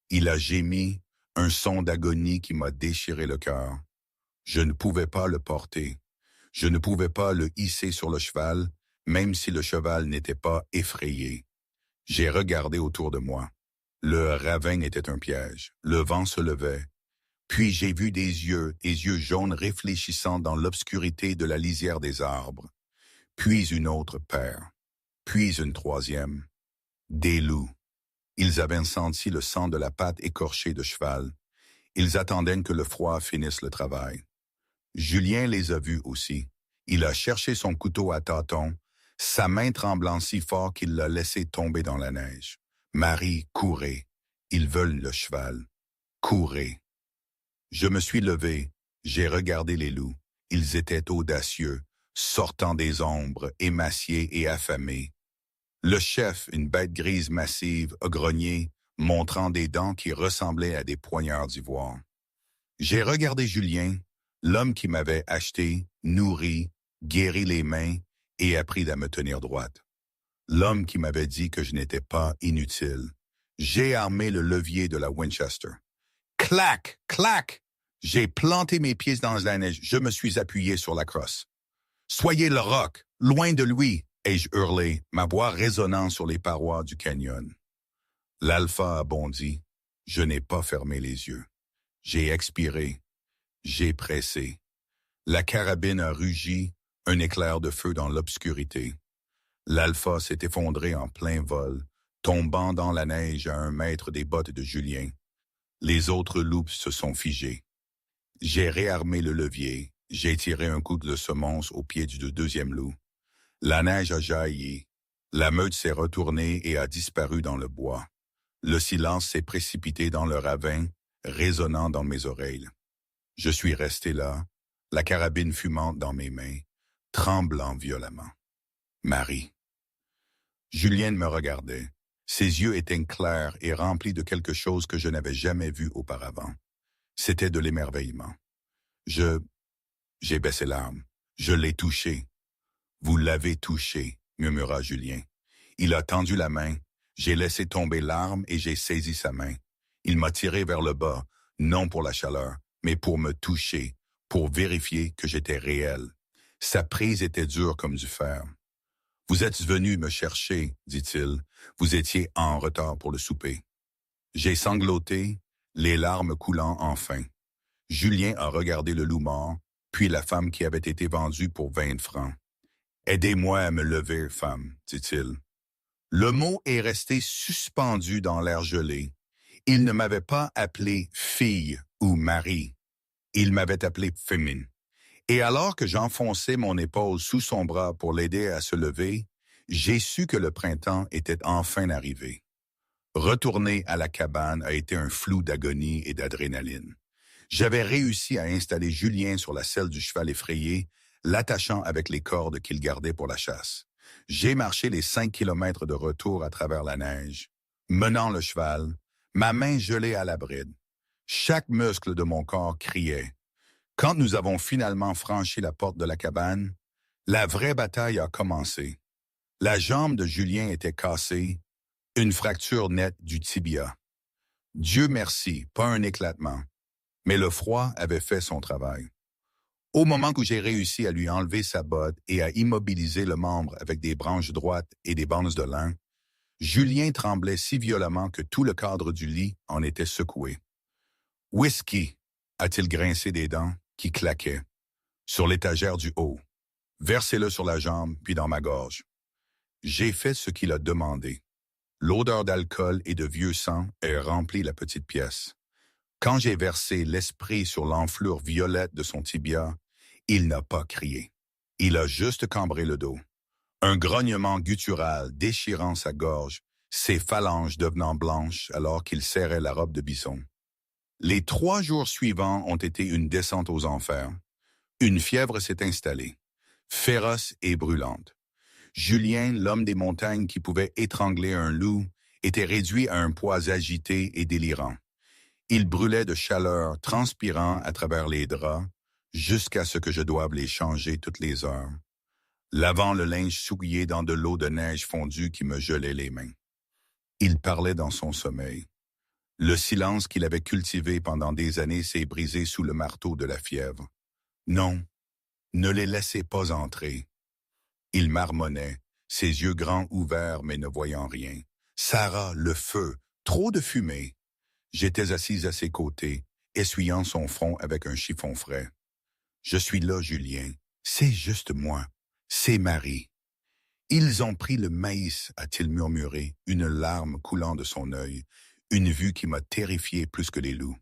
Il a gémi, un son d'agonie qui m'a déchiré le cœur. Je ne pouvais pas le porter. Je ne pouvais pas le hisser sur le cheval, même si le cheval n'était pas effrayé. J'ai regardé autour de moi. Le ravin était un piège. Le vent se levait. Puis j'ai vu des yeux jaunes réfléchissant dans l'obscurité de la lisière des arbres. Puis une autre paire. Puis une troisième. Des loups. Ils avaient senti le sang de la patte écorchée de cheval. Ils attendaient que le froid finisse le travail. Julien les a vus aussi. Il a cherché son couteau à tâtons, sa main tremblant si fort qu'il l'a laissé tomber dans la neige. Marie, courez. Ils veulent le cheval. Courez. Je me suis levé. J'ai regardé les loups. Ils étaient audacieux, sortant des ombres, émaciés et affamés. Le chef, une bête grise massive, a grogné, montrant des dents qui ressemblaient à des poignards d'ivoire. J'ai regardé Julien, l'homme qui m'avait acheté, nourri, guéri les mains et appris à me tenir droite. L'homme qui m'avait dit que je n'étais pas inutile. J'ai armé le levier de la Winchester. Clac! Clac! J'ai planté mes pieds dans la neige. Je me suis appuyé sur la crosse. Soyez le roc, loin de lui, ai-je hurlé, ma voix résonnant sur les parois du canyon. L'alpha a bondi. Je n'ai pas fermé les yeux. J'ai expiré. J'ai pressé. La carabine a rugi, un éclair de feu dans l'obscurité. L'alpha s'est effondré en plein vol, tombant dans la neige à 1 mètre des bottes de Julien. Les autres loups se sont figés. J'ai réarmé le levier. J'ai tiré un coup de semonce au pied du deuxième loup. La neige a jailli. La meute s'est retournée et a disparu dans le bois. Le silence s'est précipité dans le ravin, résonnant dans mes oreilles. Je suis resté là, la carabine fumante dans mes mains, tremblant violemment. Marie. Julien me regardait. Ses yeux étaient clairs et remplis de quelque chose que je n'avais jamais vu auparavant. C'était de l'émerveillement. J'ai baissé l'arme. Je l'ai touché. Vous l'avez touché, murmura Julien. Il a tendu la main. J'ai laissé tomber l'arme et j'ai saisi sa main. Il m'a tiré vers le bas, non pour la chaleur, mais pour me toucher, pour vérifier que j'étais réel. Sa prise était dure comme du fer. « Vous êtes venu me chercher, dit-il. Vous étiez en retard pour le souper. » J'ai sangloté, les larmes coulant enfin. Julien a regardé le loup mort, puis la femme qui avait été vendue pour 20 francs. « Aidez-moi à me lever, femme, dit-il. » Le mot est resté suspendu dans l'air gelé. Il ne m'avait pas appelé fille ou Marie. Il m'avait appelé Fémine. Et alors que j'enfonçais mon épaule sous son bras pour l'aider à se lever, j'ai su que le printemps était enfin arrivé. Retourner à la cabane a été un flou d'agonie et d'adrénaline. J'avais réussi à installer Julien sur la selle du cheval effrayé, l'attachant avec les cordes qu'il gardait pour la chasse. J'ai marché les 5 kilomètres de retour à travers la neige, menant le cheval, ma main gelée à la bride. Chaque muscle de mon corps criait. Quand nous avons finalement franchi la porte de la cabane, la vraie bataille a commencé. La jambe de Julien était cassée, une fracture nette du tibia. Dieu merci, pas un éclatement, mais le froid avait fait son travail. Au moment où j'ai réussi à lui enlever sa botte et à immobiliser le membre avec des branches droites et des bandes de lin, Julien tremblait si violemment que tout le cadre du lit en était secoué. « Whisky !» a-t-il grincé des dents qui claquaient. Sur l'étagère du haut. Versez-le sur la jambe, puis dans ma gorge. J'ai fait ce qu'il a demandé. L'odeur d'alcool et de vieux sang a rempli la petite pièce. Quand j'ai versé l'esprit sur l'enflure violette de son tibia, il n'a pas crié. Il a juste cambré le dos. Un grognement guttural déchirant sa gorge, ses phalanges devenant blanches alors qu'il serrait la robe de bison. Les 3 jours suivants ont été une descente aux enfers. Une fièvre s'est installée, féroce et brûlante. Julien, l'homme des montagnes qui pouvait étrangler un loup, était réduit à un poids agité et délirant. Il brûlait de chaleur, transpirant à travers les draps, jusqu'à ce que je doive les changer toutes les heures, lavant le linge souillé dans de l'eau de neige fondue qui me gelait les mains. Il parlait dans son sommeil. Le silence qu'il avait cultivé pendant des années s'est brisé sous le marteau de la fièvre. Non, ne les laissez pas entrer. Il marmonnait, ses yeux grands ouverts mais ne voyant rien. Sarah, le feu, trop de fumée. J'étais assise à ses côtés, essuyant son front avec un chiffon frais. Je suis là, Julien. C'est juste moi. C'est Marie. Ils ont pris le maïs, a-t-il murmuré, une larme coulant de son œil, une vue qui m'a terrifié plus que les loups.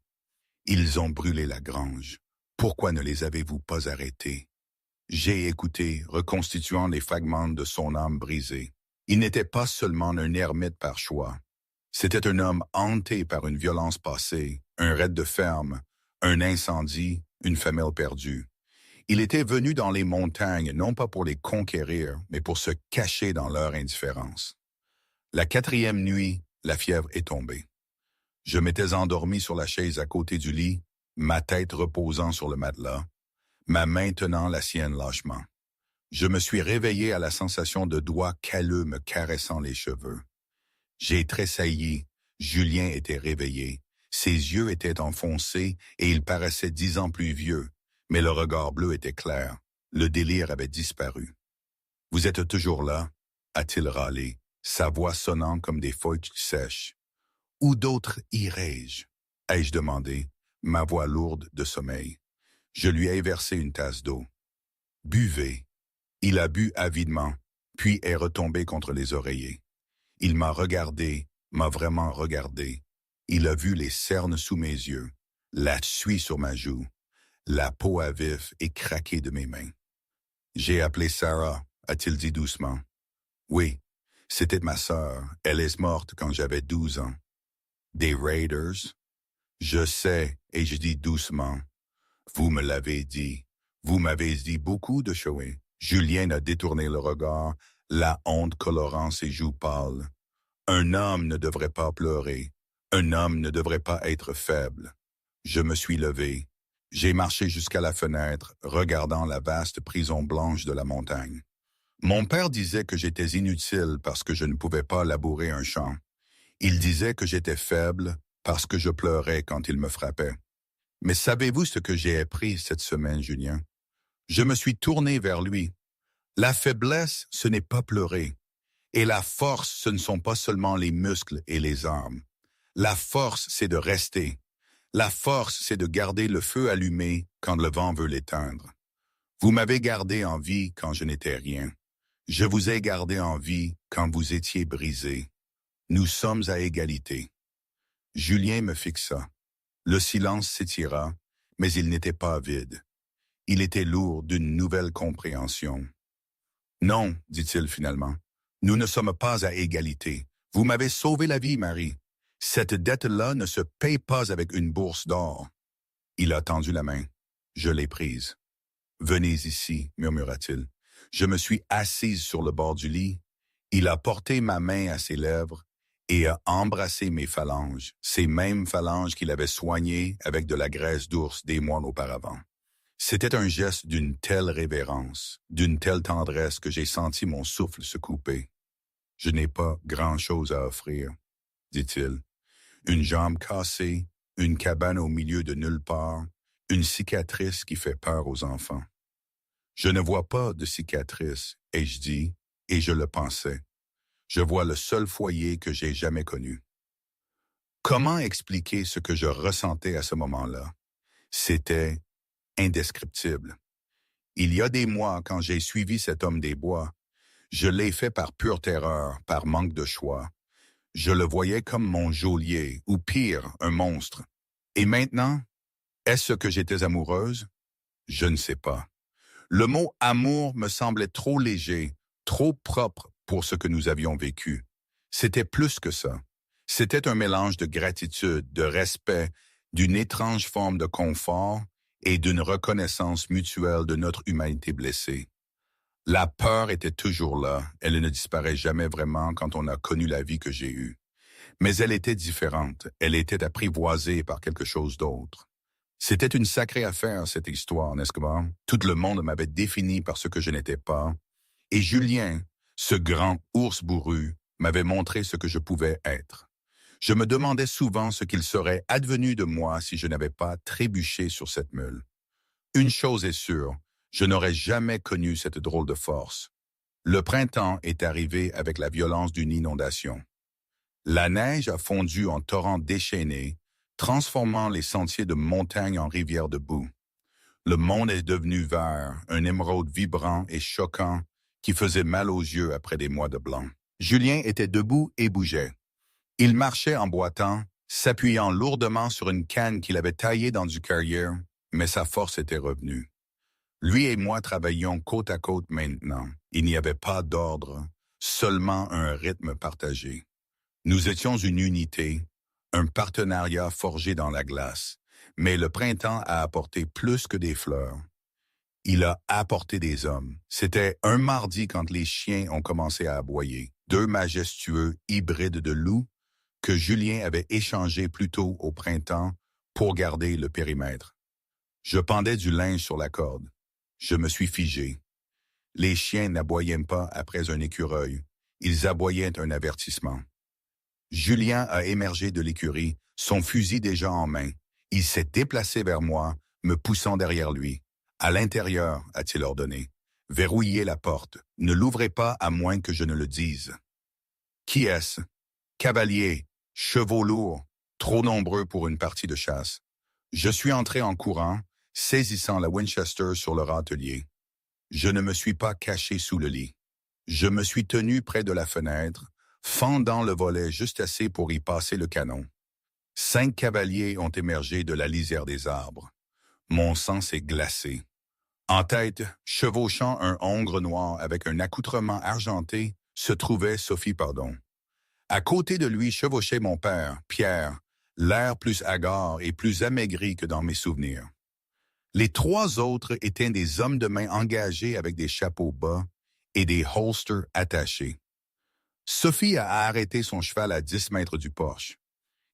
Ils ont brûlé la grange. Pourquoi ne les avez-vous pas arrêtés? J'ai écouté, reconstituant les fragments de son âme brisée. Il n'était pas seulement un ermite par choix. C'était un homme hanté par une violence passée, un raid de ferme, un incendie, une femelle perdue. Il était venu dans les montagnes non pas pour les conquérir, mais pour se cacher dans leur indifférence. La 4e nuit, la fièvre est tombée. Je m'étais endormi sur la chaise à côté du lit, ma tête reposant sur le matelas, ma main tenant la sienne lâchement. Je me suis réveillé à la sensation de doigts calleux me caressant les cheveux. J'ai tressailli. Julien était réveillé. Ses yeux étaient enfoncés et il paraissait 10 ans plus vieux, mais le regard bleu était clair. Le délire avait disparu. « Vous êtes toujours là ?» a-t-il râlé, sa voix sonnant comme des feuilles sèches. « Où d'autres irais-je » ai-je demandé, ma voix lourde de sommeil. Je lui ai versé une tasse d'eau. « Buvez. » Il a bu avidement, puis est retombé contre les oreillers. Il m'a regardé, m'a vraiment regardé. Il a vu les cernes sous mes yeux, la suie sur ma joue, la peau à vif et craquée de mes mains. J'ai appelé Sarah, a-t-il dit doucement. Oui, c'était ma sœur. Elle est morte quand j'avais 12 ans. Des Raiders? Je sais, et je dis doucement. Vous me l'avez dit. Vous m'avez dit beaucoup de choses. Julien a détourné le regard, la honte colorant ses joues pâles. Un homme ne devrait pas pleurer. Un homme ne devrait pas être faible. Je me suis levé. J'ai marché jusqu'à la fenêtre, regardant la vaste prison blanche de la montagne. Mon père disait que j'étais inutile parce que je ne pouvais pas labourer un champ. Il disait que j'étais faible parce que je pleurais quand il me frappait. Mais savez-vous ce que j'ai appris cette semaine, Julien? Je me suis tourné vers lui. La faiblesse, ce n'est pas pleurer. Et la force, ce ne sont pas seulement les muscles et les armes. La force, c'est de rester. La force, c'est de garder le feu allumé quand le vent veut l'éteindre. Vous m'avez gardé en vie quand je n'étais rien. Je vous ai gardé en vie quand vous étiez brisé. Nous sommes à égalité. Julien me fixa. Le silence s'étira, mais il n'était pas vide. Il était lourd d'une nouvelle compréhension. Non, dit-il finalement, nous ne sommes pas à égalité. Vous m'avez sauvé la vie, Marie. Cette dette-là ne se paye pas avec une bourse d'or. Il a tendu la main. Je l'ai prise. Venez ici, murmura-t-il. Je me suis assise sur le bord du lit. Il a porté ma main à ses lèvres et a embrassé mes phalanges, ces mêmes phalanges qu'il avait soignées avec de la graisse d'ours des mois auparavant. C'était un geste d'une telle révérence, d'une telle tendresse que j'ai senti mon souffle se couper. Je n'ai pas grand-chose à offrir, dit-il. Une jambe cassée, une cabane au milieu de nulle part, une cicatrice qui fait peur aux enfants. Je ne vois pas de cicatrice, ai-je dit, et je le pensais. Je vois le seul foyer que j'ai jamais connu. Comment expliquer ce que je ressentais à ce moment-là? C'était indescriptible. Il y a des mois, quand j'ai suivi cet homme des bois, je l'ai fait par pure terreur, par manque de choix. Je le voyais comme mon geôlier, ou pire, un monstre. Et maintenant, est-ce que j'étais amoureuse? Je ne sais pas. Le mot « amour » me semblait trop léger, trop propre pour ce que nous avions vécu. C'était plus que ça. C'était un mélange de gratitude, de respect, d'une étrange forme de confort et d'une reconnaissance mutuelle de notre humanité blessée. La peur était toujours là, elle ne disparaît jamais vraiment quand on a connu la vie que j'ai eue. Mais elle était différente, elle était apprivoisée par quelque chose d'autre. C'était une sacrée affaire, cette histoire, n'est-ce pas? Tout le monde m'avait défini par ce que je n'étais pas. Et Julien, ce grand ours bourru, m'avait montré ce que je pouvais être. Je me demandais souvent ce qu'il serait advenu de moi si je n'avais pas trébuché sur cette meule. Une chose est sûre, je n'aurais jamais connu cette drôle de force. Le printemps est arrivé avec la violence d'une inondation. La neige a fondu en torrents déchaînés, transformant les sentiers de montagne en rivières de boue. Le monde est devenu vert, un émeraude vibrant et choquant qui faisait mal aux yeux après des mois de blanc. Julien était debout et bougeait. Il marchait en boitant, s'appuyant lourdement sur une canne qu'il avait taillée dans du carrière, mais sa force était revenue. Lui et moi travaillions côte à côte maintenant. Il n'y avait pas d'ordre, seulement un rythme partagé. Nous étions une unité, un partenariat forgé dans la glace, mais le printemps a apporté plus que des fleurs. Il a apporté des hommes. C'était un mardi quand les chiens ont commencé à aboyer, deux majestueux hybrides de loups que Julien avait échangés plus tôt au printemps pour garder le périmètre. Je pendais du linge sur la corde. Je me suis figé. Les chiens n'aboyaient pas après un écureuil. Ils aboyaient un avertissement. Julien a émergé de l'écurie, son fusil déjà en main. Il s'est déplacé vers moi, me poussant derrière lui. À l'intérieur, a-t-il ordonné. Verrouillez la porte. Ne l'ouvrez pas à moins que je ne le dise. Qui est-ce? Cavaliers, chevaux lourds, trop nombreux pour une partie de chasse. Je suis entré en courant, saisissant la Winchester sur le râtelier. Je ne me suis pas caché sous le lit. Je me suis tenu près de la fenêtre, fendant le volet juste assez pour y passer le canon. 5 cavaliers ont émergé de la lisière des arbres. Mon sang s'est glacé. En tête, chevauchant un hongre noir avec un accoutrement argenté, se trouvait Sophie Pardon. À côté de lui chevauchait mon père, Pierre, l'air plus hagard et plus amaigri que dans mes souvenirs. Les 3 autres étaient des hommes de main engagés avec des chapeaux bas et des holsters attachés. Sophie a arrêté son cheval à 10 mètres du porche.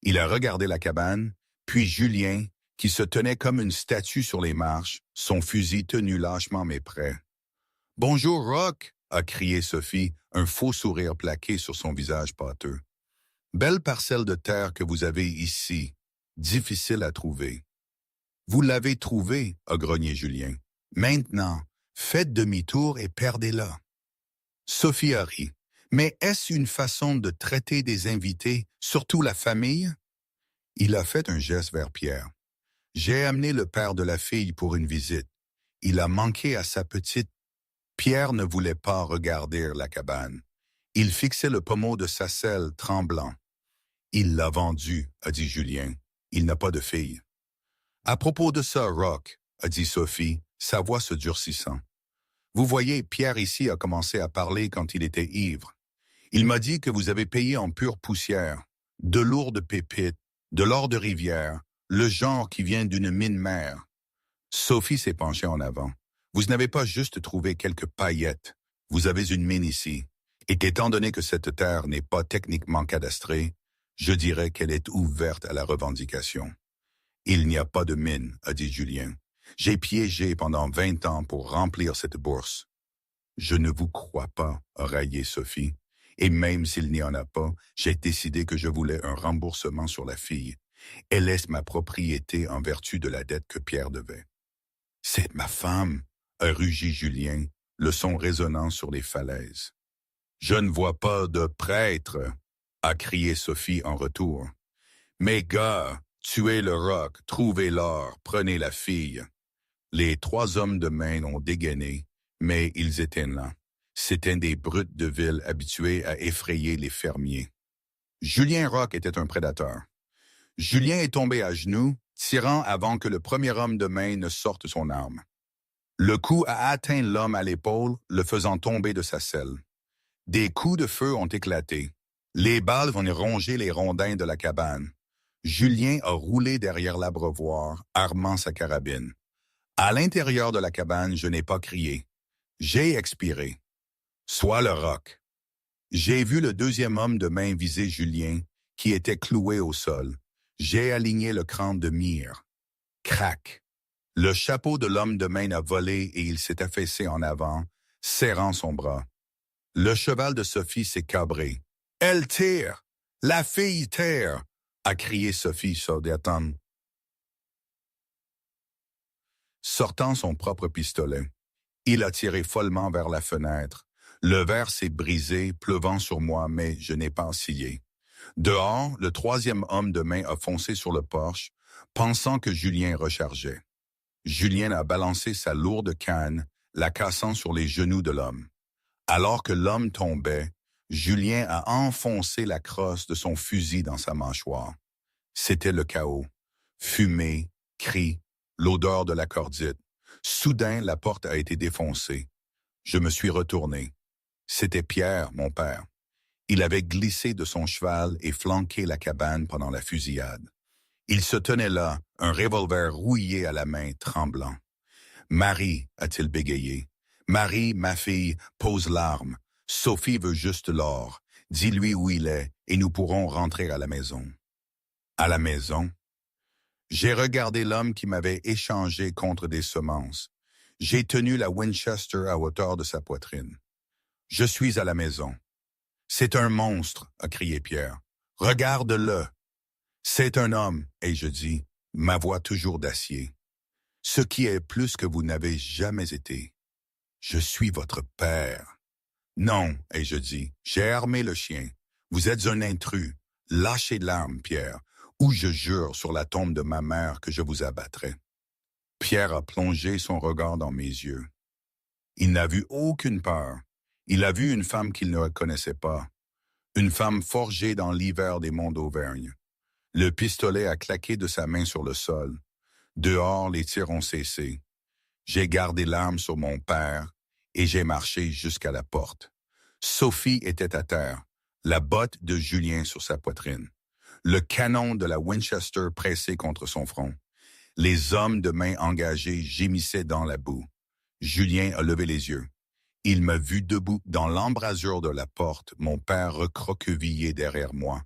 Il a regardé la cabane, puis Julien, qui se tenait comme une statue sur les marches, son fusil tenu lâchement mais prêt. « Bonjour, Rock !» a crié Sophie, un faux sourire plaqué sur son visage pâteux. « Belle parcelle de terre que vous avez ici, difficile à trouver. »« Vous l'avez trouvée, » a grogné Julien. « Maintenant, faites demi-tour et perdez-la. » Sophie a ri. « Mais est-ce une façon de traiter des invités, surtout la famille? » Il a fait un geste vers Pierre. « J'ai amené le père de la fille pour une visite. Il a manqué à sa petite. » Pierre ne voulait pas regarder la cabane. Il fixait le pommeau de sa selle, tremblant. « Il l'a vendue, » a dit Julien. « Il n'a pas de fille. »« À propos de ça, Rock, » a dit Sophie, sa voix se durcissant. « Vous voyez, Pierre ici a commencé à parler quand il était ivre. Il m'a dit que vous avez payé en pure poussière, de lourdes pépites, de l'or de rivière, le genre qui vient d'une mine mère. » Sophie s'est penchée en avant. « Vous n'avez pas juste trouvé quelques paillettes. Vous avez une mine ici. Et qu'étant donné que cette terre n'est pas techniquement cadastrée, je dirais qu'elle est ouverte à la revendication. »« Il n'y a pas de mine, » a dit Julien. « J'ai piégé pendant 20 ans pour remplir cette bourse. »« Je ne vous crois pas, » a raillé Sophie. « Et même s'il n'y en a pas, j'ai décidé que je voulais un remboursement sur la fille. Elle est ma propriété en vertu de la dette que Pierre devait. »« C'est ma femme, » a rugi Julien, le son résonnant sur les falaises. « Je ne vois pas de prêtre, » a crié Sophie en retour. « Mes gars, tuez le roc, trouvez l'or, prenez la fille. » Les 3 hommes de main ont dégainé, mais ils étaient lents. C'étaient des brutes de ville habitués à effrayer les fermiers. Julien Rock était un prédateur. Julien est tombé à genoux, tirant avant que le premier homme de main ne sorte son arme. Le coup a atteint l'homme à l'épaule, le faisant tomber de sa selle. Des coups de feu ont éclaté. Les balles vont ronger les rondins de la cabane. Julien a roulé derrière l'abreuvoir, armant sa carabine. À l'intérieur de la cabane, je n'ai pas crié. J'ai expiré. Soit le roc. J'ai vu le 2e homme de main viser Julien, qui était cloué au sol. J'ai aligné le crâne de mire. Crac. Le chapeau de l'homme de main a volé et il s'est affaissé en avant, serrant son bras. Le cheval de Sophie s'est cabré. « Elle tire! La fille tire! A crié Sophie Sauderton, sortant son propre pistolet. Il a tiré follement vers la fenêtre. Le verre s'est brisé, pleuvant sur moi, mais je n'ai pas oscillé. Dehors, le troisième homme de main a foncé sur le porche, pensant que Julien rechargeait. Julien a balancé sa lourde canne, la cassant sur les genoux de l'homme. Alors que l'homme tombait, Julien a enfoncé la crosse de son fusil dans sa mâchoire. C'était le chaos. Fumée, cris, l'odeur de la cordite. Soudain, la porte a été défoncée. Je me suis retourné. C'était Pierre, mon père. Il avait glissé de son cheval et flanqué la cabane pendant la fusillade. Il se tenait là, un revolver rouillé à la main, tremblant. « Marie, a-t-il bégayé. Marie, ma fille, pose l'arme. Sophie veut juste l'or. Dis-lui où il est, et nous pourrons rentrer à la maison. » À la maison? J'ai regardé l'homme qui m'avait échangé contre des semences. J'ai tenu la Winchester à hauteur de sa poitrine. « Je suis à la maison. »« C'est un monstre, » a crié Pierre. « Regarde-le. »« C'est un homme, » ai-je dit, ma voix toujours d'acier. « Ce qui est plus que vous n'avez jamais été. Je suis votre père. »« Non, » ai-je dit, j'ai armé le chien. Vous êtes un intrus. Lâchez l'arme, Pierre, ou je jure sur la tombe de ma mère que je vous abattrai. Pierre a plongé son regard dans mes yeux. Il n'a vu aucune peur. Il a vu une femme qu'il ne connaissait pas. Une femme forgée dans l'hiver des monts d'Auvergne. Le pistolet a claqué de sa main sur le sol. Dehors, les tirs ont cessé. J'ai gardé l'arme sur mon père et j'ai marché jusqu'à la porte. Sophie était à terre, la botte de Julien sur sa poitrine. Le canon de la Winchester pressé contre son front. Les hommes de main engagés gémissaient dans la boue. Julien a levé les yeux. Il m'a vu debout dans l'embrasure de la porte, mon père recroquevillé derrière moi.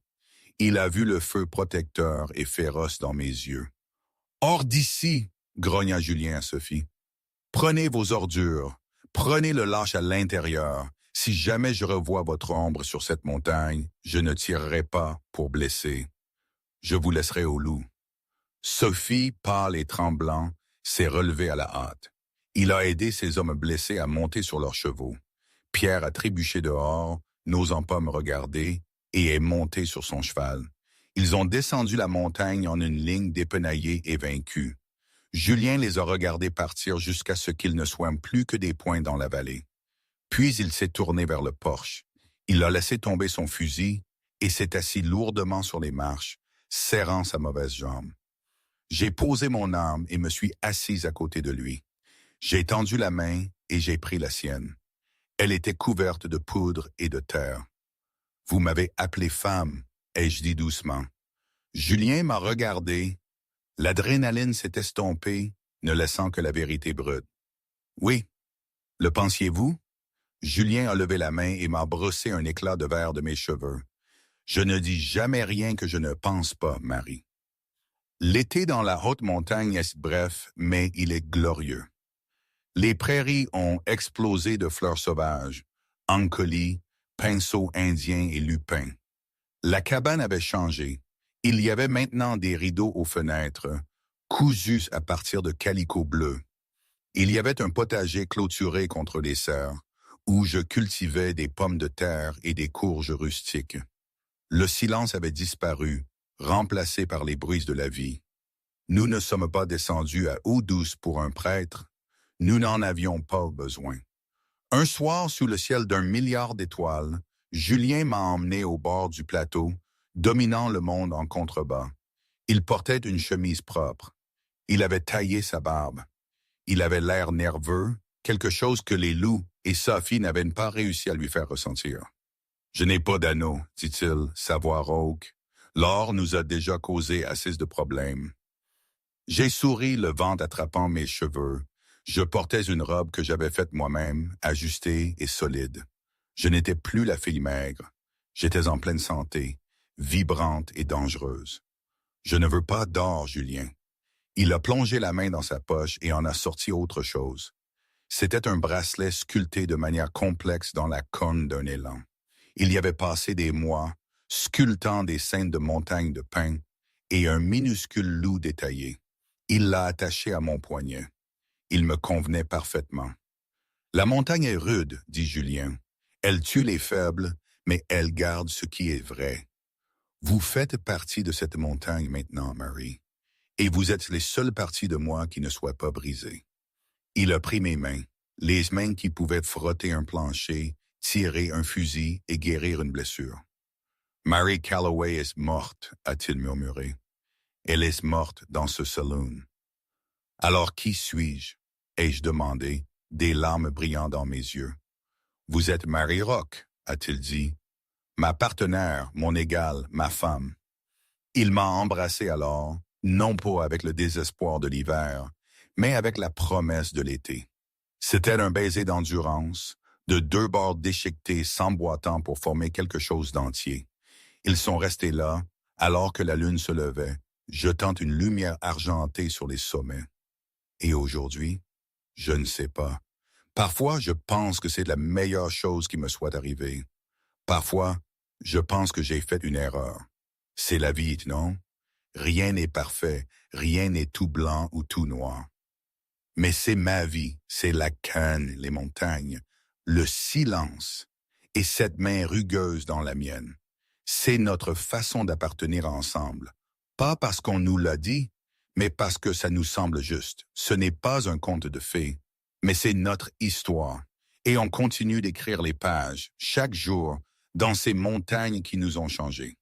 Il a vu le feu protecteur et féroce dans mes yeux. « Hors d'ici !» grogna Julien à Sophie. « Prenez vos ordures, prenez le lâche à l'intérieur. Si jamais je revois votre ombre sur cette montagne, je ne tirerai pas pour blesser. Je vous laisserai au loup. » Sophie, pâle et tremblant, s'est relevée à la hâte. Il a aidé ses hommes blessés à monter sur leurs chevaux. Pierre a trébuché dehors, n'osant pas me regarder, et est monté sur son cheval. Ils ont descendu la montagne en une ligne dépenaillée et vaincus. Julien les a regardés partir jusqu'à ce qu'ils ne soient plus que des points dans la vallée. Puis il s'est tourné vers le porche. Il a laissé tomber son fusil et s'est assis lourdement sur les marches, serrant sa mauvaise jambe. J'ai posé mon arme et me suis assise à côté de lui. J'ai tendu la main et j'ai pris la sienne. Elle était couverte de poudre et de terre. « Vous m'avez appelé femme, » ai-je dit doucement. Julien m'a regardé. L'adrénaline s'est estompée, ne laissant que la vérité brute. « Oui. Le pensiez-vous? » Julien a levé la main et m'a brossé un éclat de verre de mes cheveux. « Je ne dis jamais rien que je ne pense pas, Marie. » L'été dans la haute montagne est bref, mais il est glorieux. Les prairies ont explosé de fleurs sauvages, ancolis, pinceaux indiens et lupins. La cabane avait changé. Il y avait maintenant des rideaux aux fenêtres, cousus à partir de calicot bleu. Il y avait un potager clôturé contre les cerfs, où je cultivais des pommes de terre et des courges rustiques. Le silence avait disparu, remplacé par les bruits de la vie. Nous ne sommes pas descendus à eau douce pour un prêtre. Nous n'en avions pas besoin. Un soir, sous le ciel d'1 milliard d'étoiles, Julien m'a emmené au bord du plateau, dominant le monde en contrebas. Il portait une chemise propre. Il avait taillé sa barbe. Il avait l'air nerveux, quelque chose que les loups et Sophie n'avaient pas réussi à lui faire ressentir. « Je n'ai pas d'anneau, » dit-il, sa voix rauque. « L'or nous a déjà causé assez de problèmes. » J'ai souri, le vent attrapant mes cheveux. Je portais une robe que j'avais faite moi-même, ajustée et solide. Je n'étais plus la fille maigre. J'étais en pleine santé, vibrante et dangereuse. « Je ne veux pas d'or, Julien. » Il a plongé la main dans sa poche et en a sorti autre chose. C'était un bracelet sculpté de manière complexe dans la corne d'un élan. Il y avait passé des mois, sculptant des scènes de montagnes de pin et un minuscule loup détaillé. Il l'a attaché à mon poignet. Il me convenait parfaitement. La montagne est rude, dit Julien. Elle tue les faibles, mais elle garde ce qui est vrai. Vous faites partie de cette montagne maintenant, Marie, et vous êtes les seules parties de moi qui ne soient pas brisées. Il a pris mes mains, les mains qui pouvaient frotter un plancher, tirer un fusil et guérir une blessure. Mary Calloway est morte, a-t-il murmuré. Elle est morte dans ce saloon. Alors qui suis-je? Ai-je demandé, des larmes brillant dans mes yeux. Vous êtes Mary Rock, a-t-il dit. Ma partenaire, mon égale, ma femme. Il m'a embrassé alors, non pas avec le désespoir de l'hiver, mais avec la promesse de l'été. C'était un baiser d'endurance, de deux bords déchiquetés s'emboîtant pour former quelque chose d'entier. Ils sont restés là, alors que la lune se levait, jetant une lumière argentée sur les sommets. Et aujourd'hui, je ne sais pas. Parfois, je pense que c'est la meilleure chose qui me soit arrivée. Parfois, je pense que j'ai fait une erreur. C'est la vie, non? Rien n'est parfait, rien n'est tout blanc ou tout noir. Mais c'est ma vie, c'est la canne, les montagnes, le silence et cette main rugueuse dans la mienne. C'est notre façon d'appartenir ensemble. Pas parce qu'on nous l'a dit, mais parce que ça nous semble juste. Ce n'est pas un conte de fées, mais c'est notre histoire. Et on continue d'écrire les pages, chaque jour, dans ces montagnes qui nous ont changés.